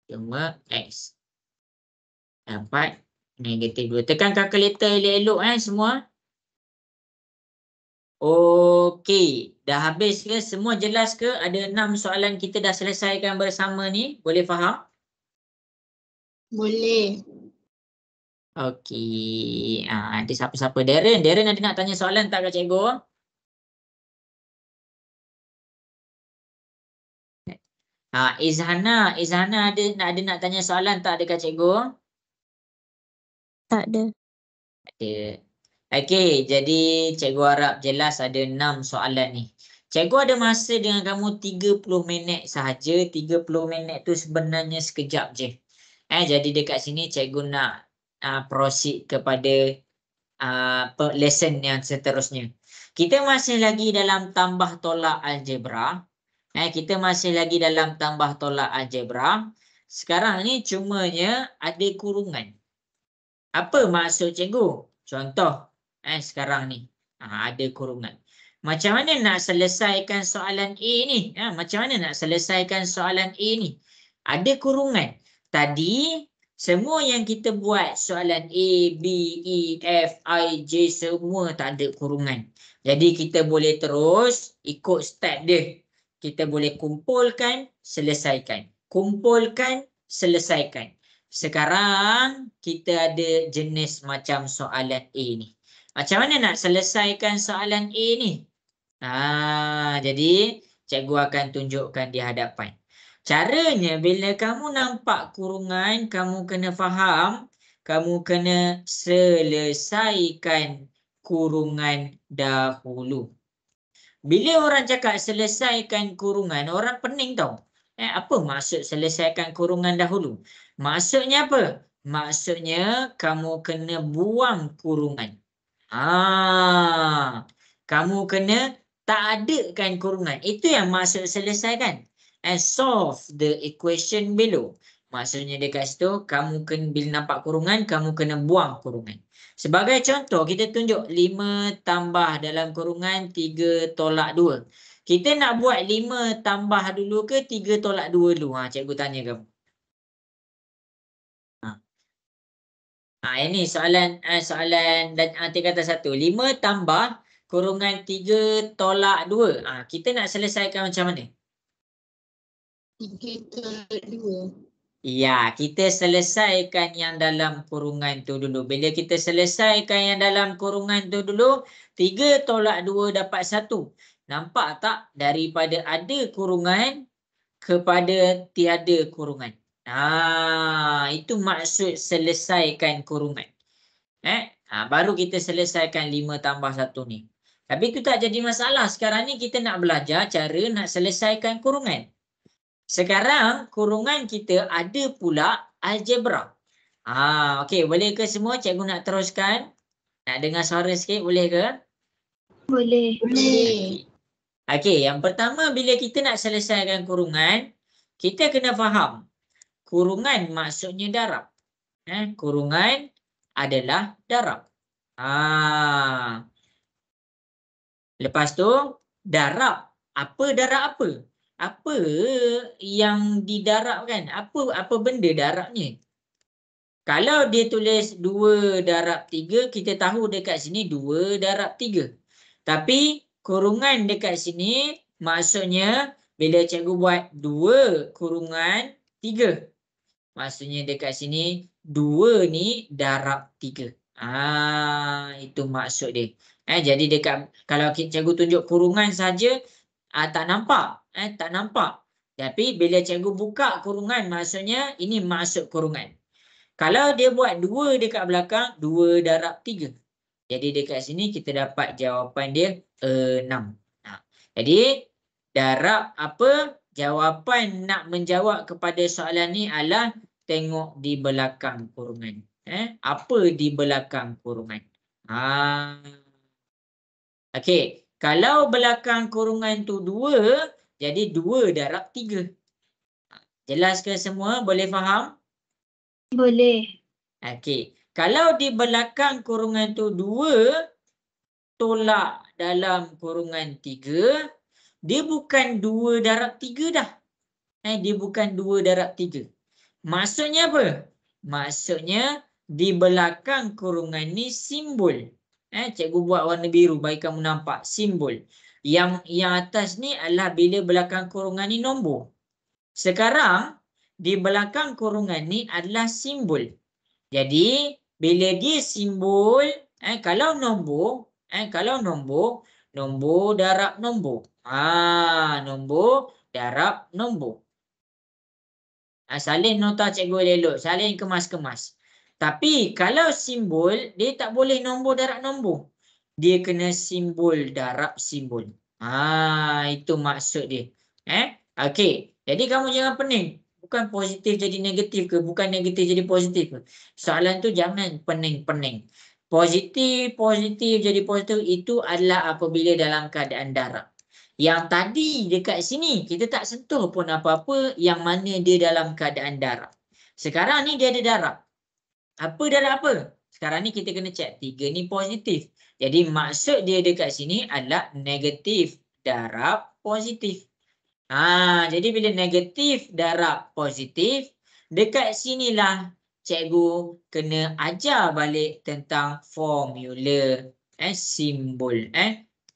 Cuma X. Dapat -2. Tekan kalkulator elok-elok semua. Okey. Dah habis ke? Semua jelas ke? Ada 6 soalan kita dah selesaikan bersama ni. Boleh faham? Boleh. Okey. Ada siapa-siapa? Darren ada nak tanya soalan tak kat cikgu? Izhana ada nak tanya soalan tak dekat cikgu? Tak ada. Ada. Okey, jadi cikgu harap jelas ada 6 soalan ni. Cikgu ada masa dengan kamu 30 minit sahaja. 30 minit tu sebenarnya sekejap je. Jadi dekat sini cikgu nak proceed kepada lesson yang seterusnya. Kita masih lagi dalam tambah tolak algebra. Kita masih lagi dalam tambah tolak algebra. Sekarang ni cumanya ada kurungan. Apa maksud cikgu? Contoh, sekarang ni ada kurungan. Macam mana nak selesaikan soalan A ni? Macam mana nak selesaikan soalan A ni? Ada kurungan. Tadi, semua yang kita buat soalan A, B, E, F, I, J, semua tak ada kurungan. Jadi kita boleh terus ikut step dia. Kita boleh kumpulkan, selesaikan. Kumpulkan, selesaikan. Sekarang kita ada jenis macam soalan A ni. Macam mana nak selesaikan soalan A ni? Jadi cikgu akan tunjukkan di hadapan. Caranya bila kamu nampak kurungan, kamu kena faham, kamu kena selesaikan kurungan dahulu. Bila orang cakap selesaikan kurungan, orang pening tau. Apa maksud selesaikan kurungan dahulu? Maksudnya apa? Maksudnya kamu kena buang kurungan. Kamu kena tak adakan kurungan. Itu yang maksud selesaikan. And solve the equation below. Maksudnya dekat situ, kamu kena, bila nampak kurungan, kamu kena buang kurungan. Sebagai contoh, kita tunjuk 5 tambah dalam kurungan 3 tolak 2. Kita nak buat 5 tambah dulu ke 3 tolak 2 dulu? Cikgu tanya kamu. Ini soalan tingkatan 1. 5 tambah kurungan 3 tolak 2. Kita nak selesaikan macam mana? 3 tolak 2. Ya, kita selesaikan yang dalam kurungan tu dulu. Bila kita selesaikan yang dalam kurungan tu dulu, 3 tolak 2 dapat 1. Nampak tak? Daripada ada kurungan kepada tiada kurungan. Itu maksud selesaikan kurungan. Baru kita selesaikan 5 tambah 1 ni. Tapi itu tak jadi masalah. Sekarang ni kita nak belajar cara nak selesaikan kurungan. Sekarang kurungan kita ada pula algebra. Okey, boleh ke semua? Cikgu nak teruskan. Nak dengar suara sikit, boleh ke? Boleh. Boleh. Okey, yang pertama bila kita nak selesaikan kurungan, kita kena faham. Kurungan maksudnya darab. Kurungan adalah darab. Lepas tu darab. Apa darab apa? Apa yang didarabkan? Apa benda darabnya? Kalau dia tulis 2 darab 3, kita tahu dekat sini 2 darab 3. Tapi kurungan dekat sini maksudnya bila cikgu buat 2 kurungan 3. Maksudnya dekat sini 2 ni darab 3. Itu maksud dia. Jadi dekat kalau cikgu tunjuk kurungan saja tak nampak. Tak nampak. Tapi bila cikgu buka kurungan maksudnya ini maksud kurungan. Kalau dia buat 2 dekat belakang, 2 darab 3. Jadi dekat sini kita dapat jawapan dia 6. Jadi darab apa? Jawapan nak menjawab kepada soalan ni adalah tengok di belakang kurungan. Apa di belakang kurungan? Okey. Kalau belakang kurungan tu 2, jadi 2 darab 3. Jelas ke semua? Boleh faham? Boleh. Okey. Kalau di belakang kurungan tu 2 tolak dalam kurungan 3, dia bukan 2 darab 3 dah. Dia bukan 2 darab 3. Maksudnya apa? Maksudnya di belakang kurungan ni simbol. Cikgu buat warna biru bagi kamu nampak simbol. Yang atas ni adalah bila belakang kurungan ni nombor. Sekarang di belakang kurungan ni adalah simbol. Jadi bila dia simbol, kalau nombor darab nombor. Nombor darab nombor. Salin nota cikgu elok, salin kemas-kemas. Tapi kalau simbol, dia tak boleh nombor darab nombor. Dia kena simbol darab simbol. Itu maksud dia. Okey. Jadi kamu jangan pening. Bukan positif jadi negatif ke, bukan negatif jadi positif ke. Soalan tu jangan pening-pening. Positif jadi positif itu adalah apabila dalam keadaan darab. Yang tadi dekat sini kita tak sentuh pun apa-apa yang mana dia dalam keadaan darab. Sekarang ni dia ada darab. Apa darab apa? Sekarang ni kita kena cek 3 ni positif. Jadi maksud dia dekat sini adalah negatif darab positif. Jadi bila negatif darab positif, dekat sinilah cikgu kena ajar balik tentang formula simbol.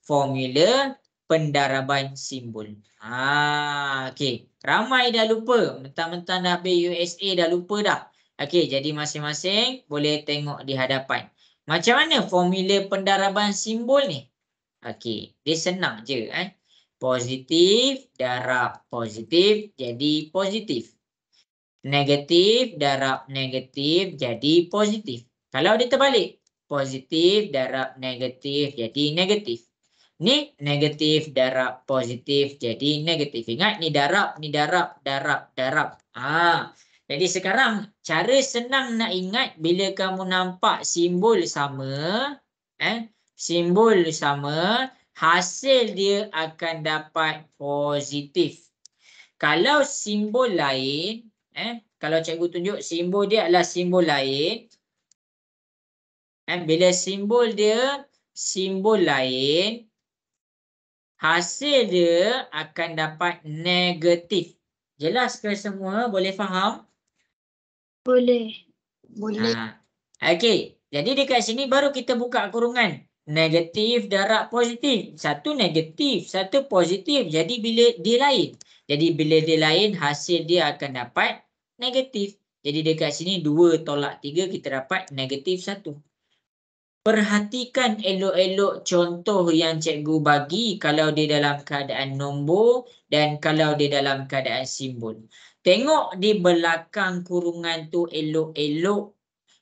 Formula pendaraban simbol. Okey. Ramai dah lupa. Mentang-mentang dah habis USA dah lupa dah. Okey, jadi masing-masing boleh tengok di hadapan. Macam mana formula pendaraban simbol ni? Okey, dia senang je. Positif darab positif jadi positif. Negatif darab negatif jadi positif. Kalau dia terbalik, positif darab negatif jadi negatif. Ni negatif darab positif jadi negatif. Ingat ni darab, darab. Jadi sekarang cara senang nak ingat bila kamu nampak simbol sama, simbol sama, hasil dia akan dapat positif. Kalau simbol lain, kalau cikgu tunjuk simbol dia adalah simbol lain. Bila simbol dia simbol lain, hasil dia akan dapat negatif. Jelas ke semua? Boleh faham? Boleh. Boleh. Okey. Jadi dekat sini baru kita buka kurungan. Negatif darab positif. Satu negatif, satu positif. Jadi bila dia lain. Jadi bila dia lain, hasil dia akan dapat negatif. Jadi dekat sini 2 tolak 3 kita dapat negatif 1. Perhatikan elok-elok contoh yang cikgu bagi kalau dia dalam keadaan nombor dan kalau dia dalam keadaan simbol. Tengok di belakang kurungan tu elok-elok.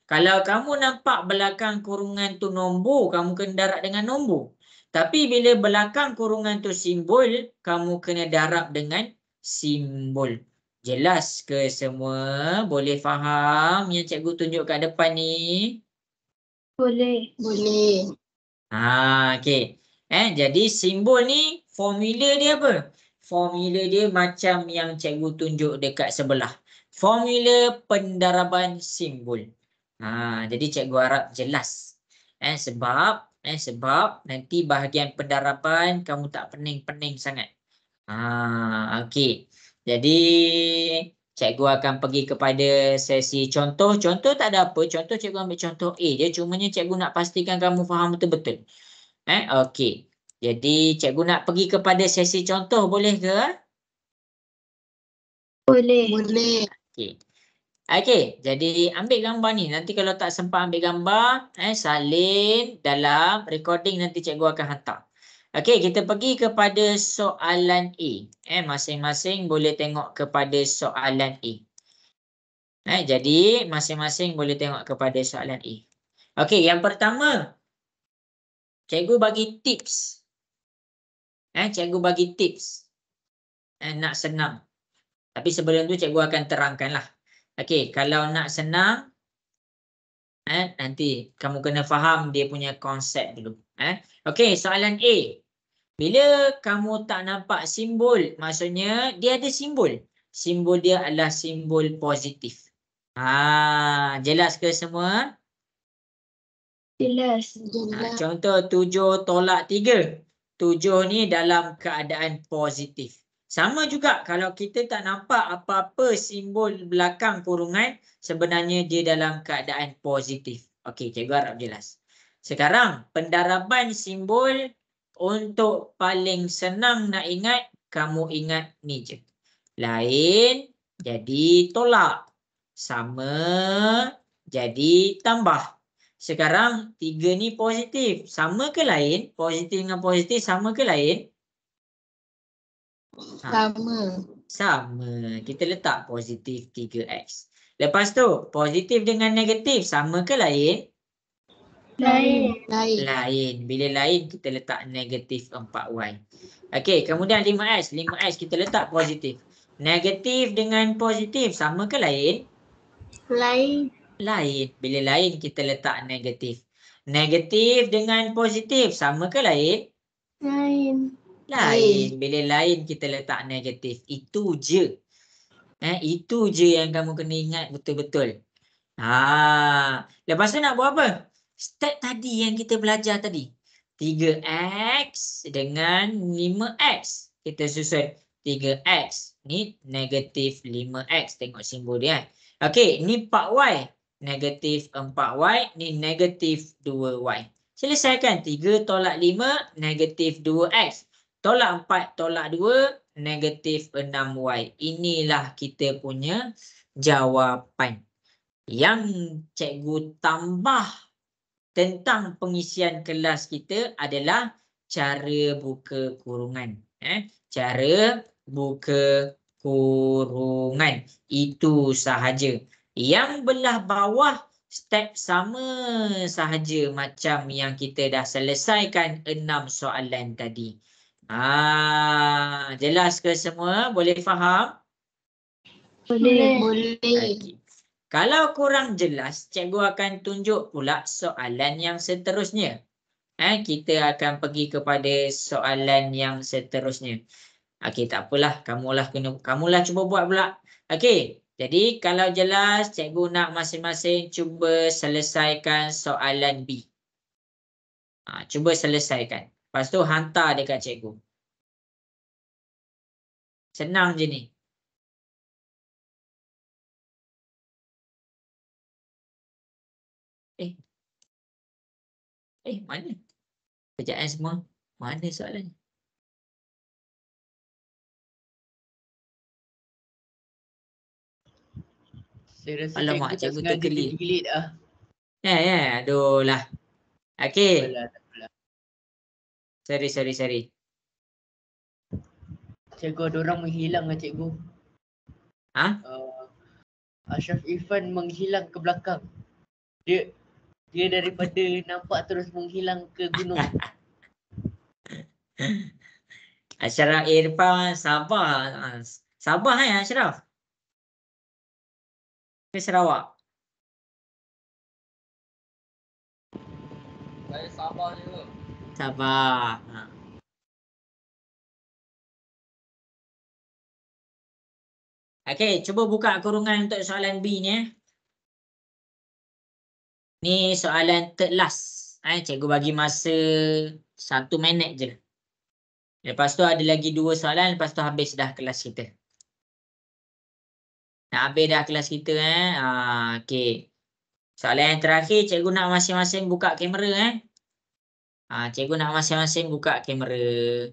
Kalau kamu nampak belakang kurungan tu nombor, kamu kena darab dengan nombor. Tapi bila belakang kurungan tu simbol, kamu kena darab dengan simbol. Jelas ke semua? Boleh faham yang cikgu tunjuk kat depan ni? Boleh. Boleh. Okey. Jadi simbol ni formula dia apa? Formula dia macam yang cikgu tunjuk dekat sebelah. Formula pendaraban simbol. Jadi cikgu harap jelas. Sebab nanti bahagian pendarapan kamu tak pening-pening sangat. Okey. Jadi cikgu akan pergi kepada sesi contoh. Contoh tak ada apa. Contoh cikgu ambil contoh A je. Cumanya cikgu nak pastikan kamu faham betul-betul. Okey. Jadi cikgu nak pergi kepada sesi contoh, boleh ke? Boleh. Boleh. Okey, jadi ambil gambar ni. Nanti kalau tak sempat ambil gambar, salin dalam recording, nanti cikgu akan hantar. Okey, kita pergi kepada soalan A. Masing-masing boleh tengok kepada soalan A. Jadi masing-masing boleh tengok kepada soalan A. Okey, yang pertama, cikgu bagi tips. Cikgu bagi tips. Nak senang. Tapi sebelum tu cikgu akan terangkanlah. Okey, kalau nak senang, nanti kamu kena faham dia punya konsep dulu. Okey, soalan A. Bila kamu tak nampak simbol, maksudnya dia ada simbol. Simbol dia adalah simbol positif. Jelas ke semua? Jelas. Contoh 7 tolak 3. 7 ni dalam keadaan positif. Sama juga kalau kita tak nampak apa-apa simbol belakang kurungan, sebenarnya dia dalam keadaan positif. Okey, cikgu harap jelas. Sekarang, pendaraban simbol untuk paling senang nak ingat, kamu ingat ni je. Lain jadi tolak. Sama jadi tambah. Sekarang 3 ni positif. Sama ke lain? Positif dengan positif sama ke lain? Sama. Sama. Kita letak positif 3x. Lepas tu, positif dengan negatif sama ke lain? Lain. Lain. Bila lain, kita letak negatif 4y. Okey, kemudian 5x. 5x kita letak positif. Negatif dengan positif sama ke lain? Lain. Lain. Bila lain, kita letak negatif. Negatif dengan positif sama ke lain? Lain. Lain. Bila lain, kita letak negatif. Itu je. Itu je yang kamu kena ingat betul-betul. Lepas tu nak buat apa? Step tadi yang kita belajar tadi. 3x dengan 5x. Kita susun 3x. Ni negatif 5x. Tengok simbol dia. Okey, ni 4y. Negatif 4y. Ni negatif 2y. Selesaikan. 3 tolak 5, negatif 2x. Tolak 4, tolak 2, negatif 6y. Inilah kita punya jawapan. Yang cikgu tambah tentang pengisian kelas kita adalah cara buka kurungan. Cara buka kurungan. Itu sahaja. Yang belah bawah step sama sahaja macam yang kita dah selesaikan 6 soalan tadi. Jelas ke semua? Boleh faham? Boleh. Okay. Kalau kurang jelas, cikgu akan tunjuk pula soalan yang seterusnya. Kita akan pergi kepada soalan yang seterusnya. Okey, tak apalah. Kamulah cuba buat pula. Okey. Jadi kalau jelas, cikgu nak masing-masing cuba selesaikan soalan B. Cuba selesaikan. Lepas tu hantar dekat cikgu. Senang je ni. Mana? Kejap semua. Mana soalan? Saya rasa Alamak, cikgu tak cikgu sengaja terkelit. delete lah. Aduh lah. Okey. Tak apalah. Sorry. Cikgu ada orang menghilang lah cikgu. Ashraf Irfan menghilang ke belakang. Dia daripada nampak terus menghilang ke gunung. Ashraf Irfan, Sabah. Sabah Ashraf? Ke Sarawak? Saya Sabah je. Sabah. Okey, cuba buka kurungan untuk soalan B ni. Ni soalan third last. Cikgu bagi masa 1 minit je. Lepas tu ada lagi 2 soalan. Lepas tu habis dah kelas kita. Nak habis dah kelas kita. Okey. Soalan yang terakhir, cikgu nak masing-masing buka kamera. Cikgu nak masing-masing buka kamera.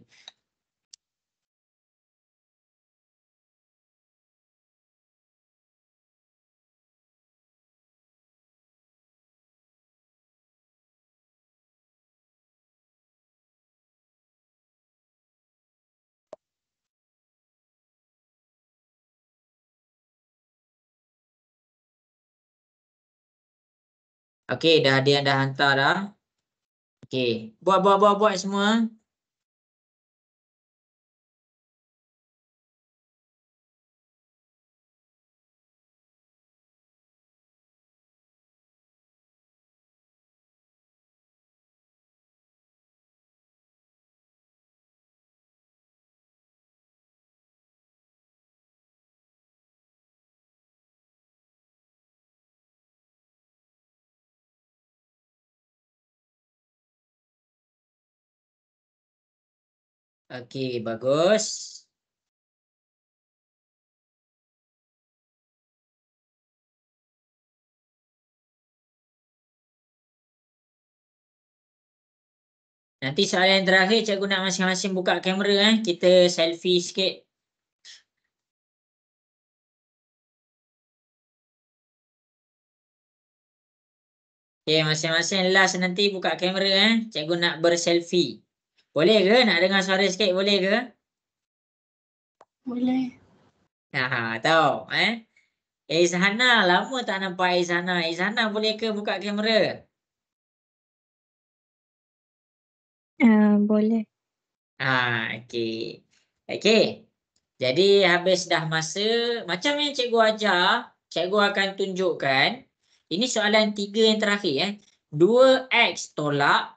Okey, dah ada yang dah hantar dah. Okey, buat semua. Okey, bagus. Nanti soalan yang terakhir, cikgu nak masing-masing buka kamera. Kita selfie sikit. Okey, masing-masing last nanti buka kamera. Cikgu nak berselfie. Boleh ke? Nak dengar suara sikit, boleh ke? Boleh. Tahu. Izhana, lama tak nampak Izhana. Izhana boleh ke buka kamera? Boleh. Okey. Okey. Jadi habis dah masa. Macam yang cikgu ajar, cikgu akan tunjukkan. Ini soalan 3 yang terakhir. 2x tolak.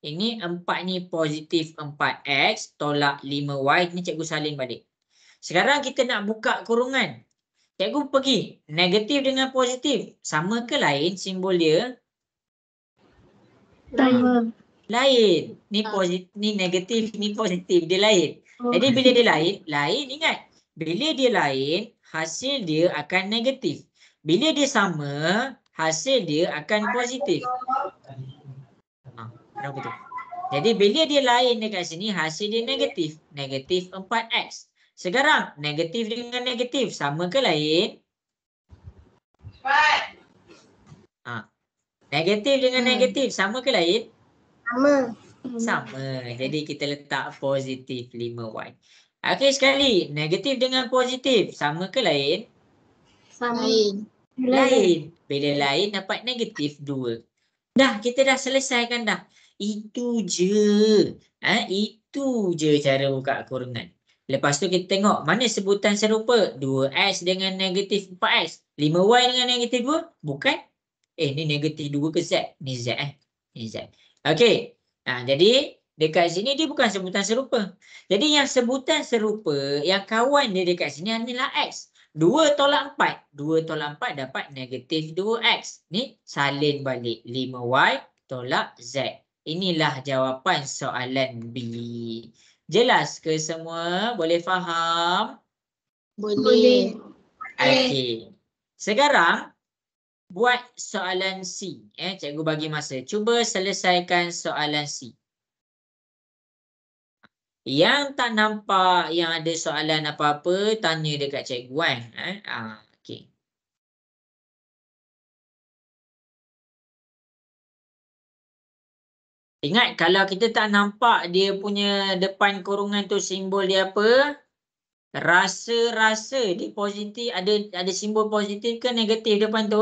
Ini 4 ni positif 4x tolak 5y. Ini cikgu salin balik. Sekarang kita nak buka kurungan. Cikgu pergi. Negatif dengan positif. Sama ke lain simbol dia? Lain. Lain. Ni positif, ni negatif, ni positif. Dia lain. Jadi bila dia lain ingat. Bila dia lain, hasil dia akan negatif. Bila dia sama, hasil dia akan positif. Kenapa tu? Jadi bila dia lain dekat sini, hasil dia negatif. Negatif 4x. Sekarang, negatif dengan negatif. Sama ke lain? Negatif dengan negatif. Sama ke lain? Sama. Sama. Jadi kita letak positif 5y. Okey sekali. Negatif dengan positif. Sama ke lain? Sama. Lain. Bila lain dapat negatif 2. Dah, kita dah selesaikan dah. Itu je. Itu je cara buka kurungan. Lepas tu kita tengok mana sebutan serupa. 2x dengan negatif 4x. 5y dengan negatif 2. Bukan. Ni negatif 2 ke z? Ni z. Ni z. Okey. Jadi dekat sini dia bukan sebutan serupa. Jadi yang sebutan serupa, yang kawan dia dekat sini adalah x. 2 tolak 4. 2 tolak 4 dapat negatif 2x. Ni salin balik. 5y tolak z. Inilah jawapan soalan B. Jelas ke semua? Boleh faham? Boleh. Okey. Sekarang buat soalan C. Cikgu bagi masa. Cuba selesaikan soalan C. Yang tak nampak yang ada soalan apa-apa, tanya dekat cikgu okey. Ingat kalau kita tak nampak dia punya depan kurungan tu simbol dia apa? Rasa-rasa dia positif, ada simbol positif ke negatif depan tu?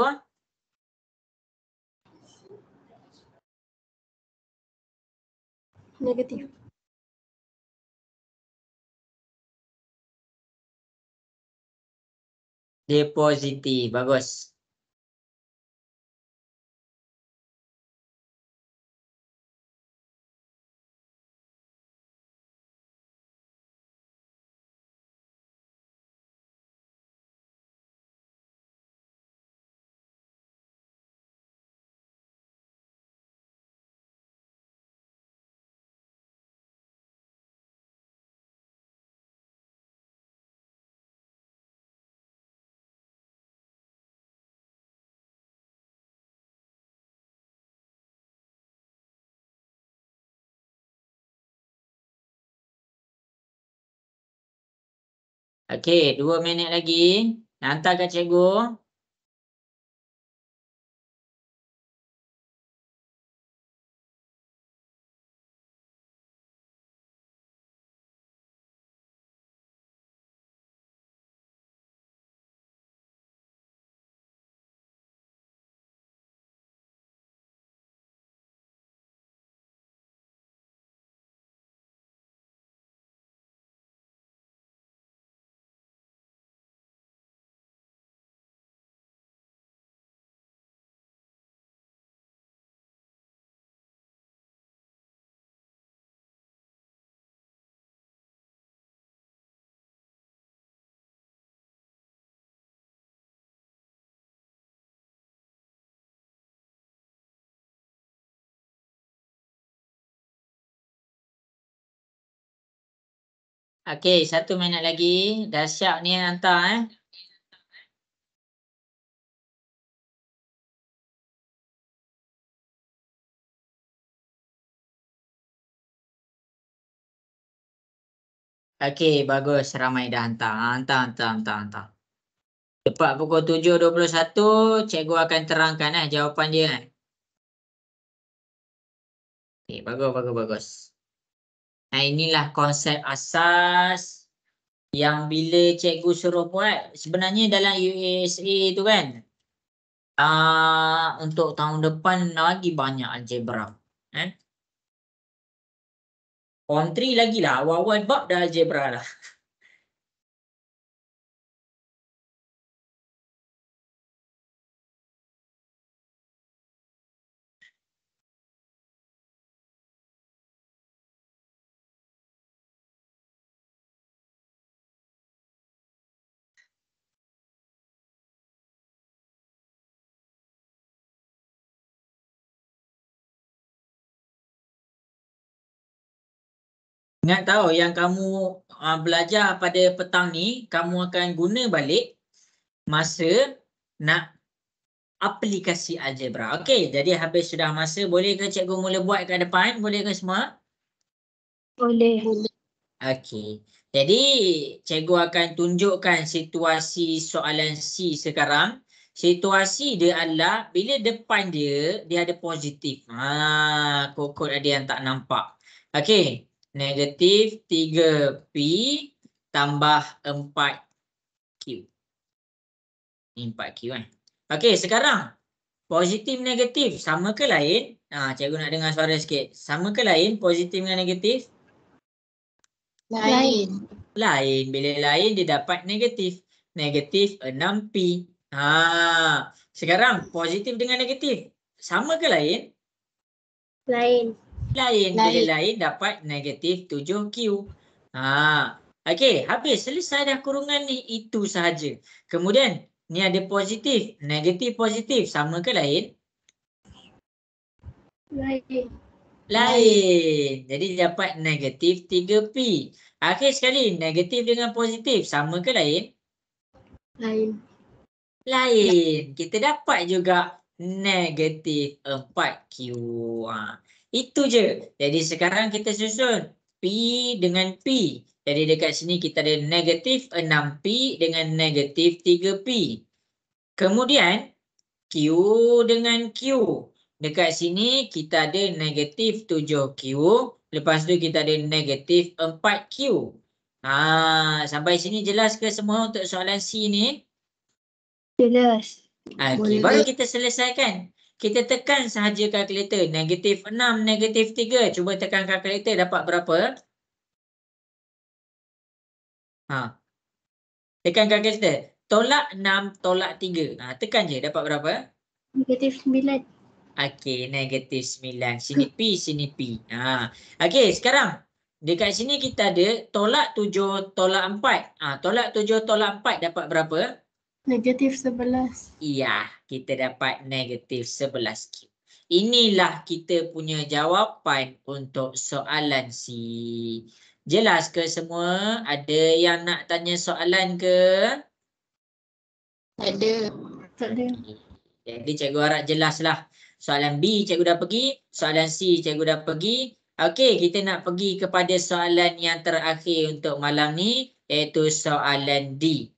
Negatif. Dia positif. Bagus. Okey, 2 minit lagi. Hantar kat cikgu. Okey, 1 minit lagi. Dah siap ni hantar Okey, bagus. Ramai dah hantar. Hantar. Tepat pukul 7.21, cikgu akan terangkan jawapan dia. Okey, bagus. Nah, inilah konsep asas yang bila cikgu suruh buat. Sebenarnya dalam UASA tu kan, untuk tahun depan lagi banyak algebra. Form 3 lagi lah. Awal-awal bab dah algebra lah. Ingat tahu yang kamu belajar pada petang ni, kamu akan guna balik masa nak aplikasi algebra. Okey, jadi habis sudah masa. Boleh ke cikgu mula buat kat depan? Boleh ke semua? Boleh. Okey. Jadi cikgu akan tunjukkan situasi soalan C sekarang. Situasi dia adalah bila depan dia ada positif. Kod-kod ada yang tak nampak. Okey. Negatif 3P tambah 4Q. Ni 4Q kan. Okey, sekarang positif negatif sama ke lain? Cikgu nak dengar suara sikit. Sama ke lain positif dengan negatif? Lain. Lain. Bila lain dia dapat negatif. Negatif 6P. Sekarang positif dengan negatif sama ke lain? Lain. Lain. Bila lain dapat negatif 7Q. Okey, habis selesai dah kurungan ni. Itu sahaja. Kemudian ni ada positif, negatif positif sama ke lain? Lain. Lain. Jadi dapat negatif 3P. Akhir sekali negatif dengan positif sama ke lain? Lain. Lain. Kita dapat juga negatif 4Q. Itu je. Jadi sekarang kita susun P dengan P. Jadi dekat sini kita ada negatif 6P dengan negatif 3P. Kemudian Q dengan Q. Dekat sini kita ada negatif 7Q. Lepas tu kita ada negatif 4Q. Sampai sini jelas ke semua untuk soalan C ni? Jelas. Okey, baru kita selesaikan. Kita tekan sahaja kalkulator. Negatif 6, negatif 3. Cuba tekan kalkulator dapat berapa? Tekan kalkulator. Tolak 6, tolak 3. Tekan je dapat berapa? Negatif 9. Okey, negatif 9. Sini P, sini P. Okey, sekarang dekat sini kita ada tolak 7, tolak 4. Tolak 7, tolak 4 dapat berapa? Negatif 11. Iya, kita dapat negatif 11Q. Inilah kita punya jawapan untuk soalan C. Jelas ke semua? Ada yang nak tanya soalan ke? Ada. Tak ada. Jadi cikgu harap jelaslah. Soalan B cikgu dah pergi, soalan C cikgu dah pergi. Okey, kita nak pergi kepada soalan yang terakhir untuk malam ni. iaitu soalan D.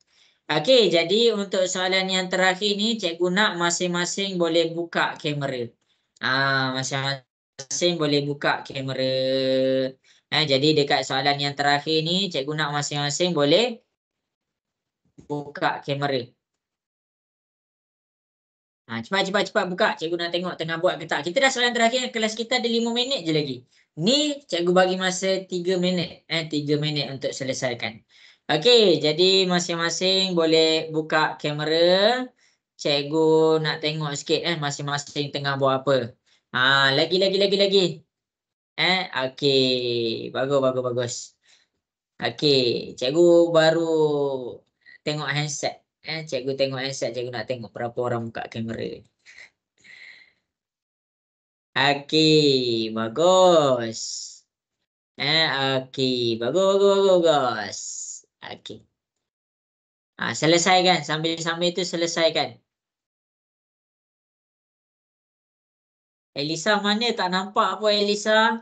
Okey, jadi untuk soalan yang terakhir ni, cikgu nak masing-masing boleh buka kamera. Masing-masing boleh buka kamera. Jadi dekat soalan yang terakhir ni, cikgu nak masing-masing boleh buka kamera. Cepat buka. Cikgu nak tengok tengah buat ke tak. Kita dah soalan terakhir, kelas kita ada 5 minit je lagi. Ni cikgu bagi masa 3 minit. 3 minit untuk selesaikan. Okey, jadi masing-masing boleh buka kamera. Cikgu nak tengok sikit masing-masing tengah buat apa. Lagi. Okey, bagus. Okey, cikgu baru tengok handset. Cikgu tengok handset, cikgu nak tengok berapa orang buka kamera. Okey, bagus. Okey, bagus. Okey. Selesaikan, sambil-sambil tu selesaikan. Elisa mana? Tak nampak apa Elisa?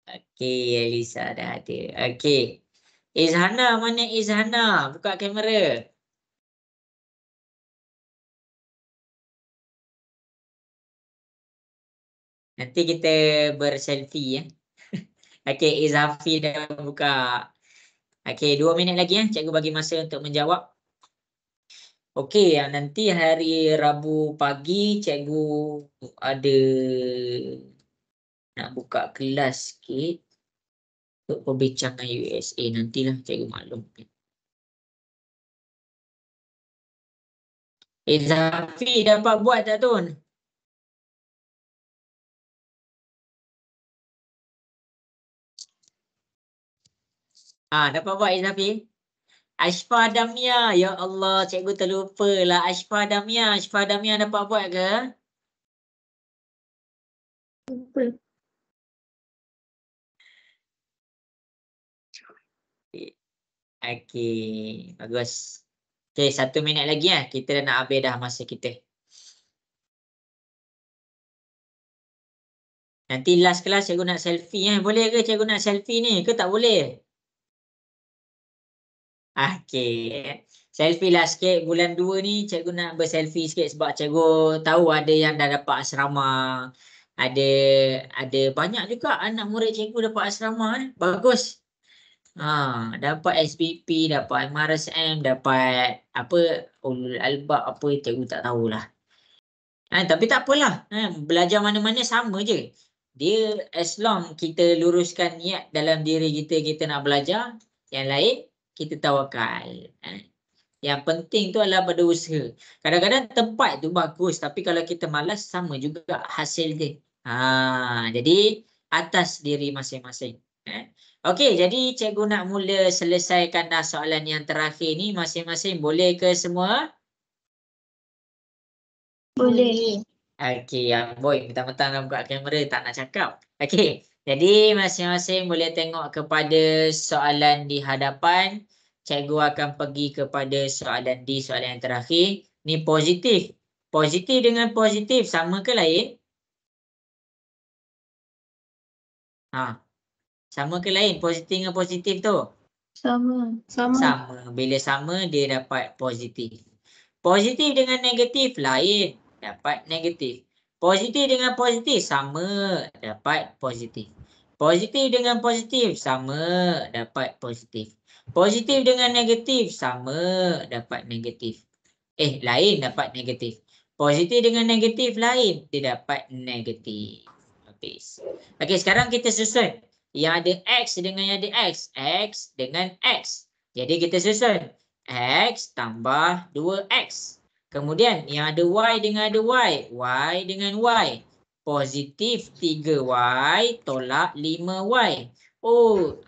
Okey, Elisa dah ada. Okey. Izhana mana Izhana? Buka kamera. Nanti kita berselfie ya. Okey, Izafi dah buka. Okey, 2 minit lagi cikgu bagi masa untuk menjawab. Okey, nanti hari Rabu pagi cikgu ada nak buka kelas sikit untuk perbincangan USA. Nantilah cikgu maklum. Izafi dapat buat tak Tun? Dapat buat Izafi? Ashfa Damia, ya Allah, cikgu terlupa lah. Ashfa Damia dapat buat ke? Lupa. Okey, bagus. Okey, 1 minit lagi kita dah nak habis dah masa kita. Nanti last kelas cikgu nak selfie Boleh ke cikgu nak selfie ni ke tak boleh? Okey. Selfie lah sikit. Bulan 2 ni cikgu nak berselfie sikit sebab cikgu tahu ada yang dah dapat asrama. Ada banyak juga anak murid cikgu dapat asrama Bagus. Dapat SPP, dapat MRSM, dapat apa Ulul Albab apa cikgu tak tahulah. Tapi tak apalah. Belajar mana-mana sama je. Dia as long kita luruskan niat dalam diri kita nak belajar, yang lain kita tawakal. Yang penting tu adalah pada usaha. Kadang-kadang tempat tu bagus tapi kalau kita malas sama juga hasil dia. Jadi atas diri masing-masing. Okey, jadi cikgu nak mula selesaikan dah soalan yang terakhir ni. Masing-masing boleh ke semua? Boleh. Okey, boy, mentang-mentang nak buka kamera tak nak cakap. Okey, jadi masing-masing boleh tengok kepada soalan di hadapan. Cikgu akan pergi kepada soalan D, soalan yang terakhir. Ni positif. Positif dengan positif sama ke lain? Sama ke lain? Positif dengan positif tu? Sama. Sama. Bila sama, dia dapat positif. Positif dengan negatif lain. Dapat negatif. Positif dengan positif sama. Dapat positif. Positif dengan positif sama. Dapat positif. Positif dengan negatif sama. Dapat negatif. Lain dapat negatif. Positif dengan negatif lain. Dia dapat negatif. Habis. Okey, sekarang kita susun. Yang ada X dengan yang ada X. X dengan X. Jadi kita susun. X tambah 2X. Kemudian yang ada Y dengan ada Y. Y dengan Y. Positif 3Y tolak 5Y.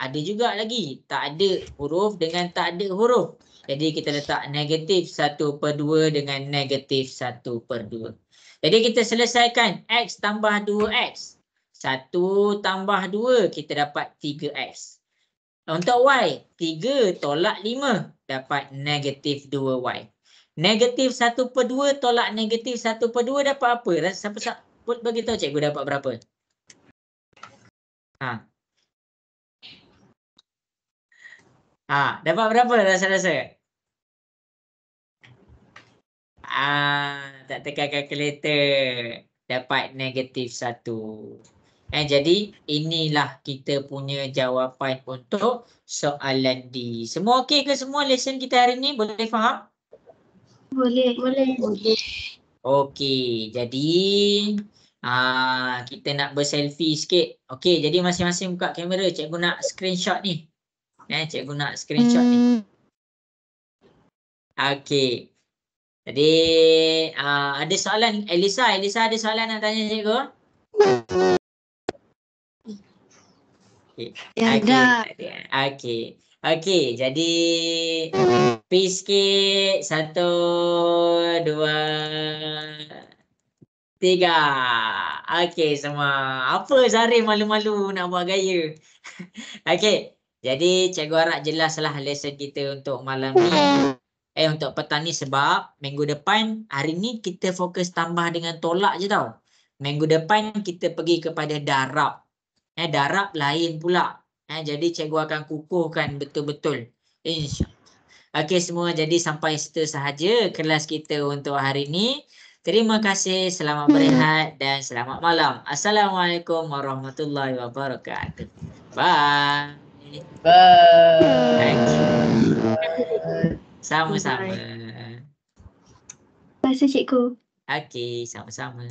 Ada juga lagi. Tak ada huruf dengan tak ada huruf. Jadi kita letak negatif 1/2 dengan negatif 1/2. Jadi kita selesaikan. X tambah 2X. 1 tambah 2 kita dapat 3X. Untuk Y, 3 tolak 5 dapat negatif 2Y. Negatif 1/2 tolak negatif 1/2 dapat apa? Siapa bagi tahu cikgu dapat berapa? Dapat berapa rasa-rasa? Tak tekan kalkulator. Dapat -1. Jadi inilah kita punya jawapan untuk soalan D. Semua okey ke semua lesson kita hari ni? Boleh faham? Boleh. Okey, jadi kita nak berselfie sikit. Okey, jadi masing-masing buka kamera. Cikgu nak screenshot ni. Cikgu nak screenshot ni. Okey. Jadi ada soalan Elisa ada soalan nak tanya cikgu? Okey, jadi peace sikit. 1, 2, 3. Okey semua. Apa Zarif malu-malu nak buat gaya? Okey. Jadi cikgu harap jelaslah lesson kita untuk malam ni. Untuk petang ni sebab minggu depan, hari ni kita fokus tambah dengan tolak je tau. Minggu depan kita pergi kepada darab. Darab lain pula. Jadi cikgu akan kukuhkan betul-betul. InsyaAllah. Okey semua, jadi sampai situ sahaja kelas kita untuk hari ni. Terima kasih, selamat berehat dan selamat malam. Assalamualaikum warahmatullahi wabarakatuh. Bye. Bye. Sama-sama. Terima kasih cikgu. Okey, sama-sama.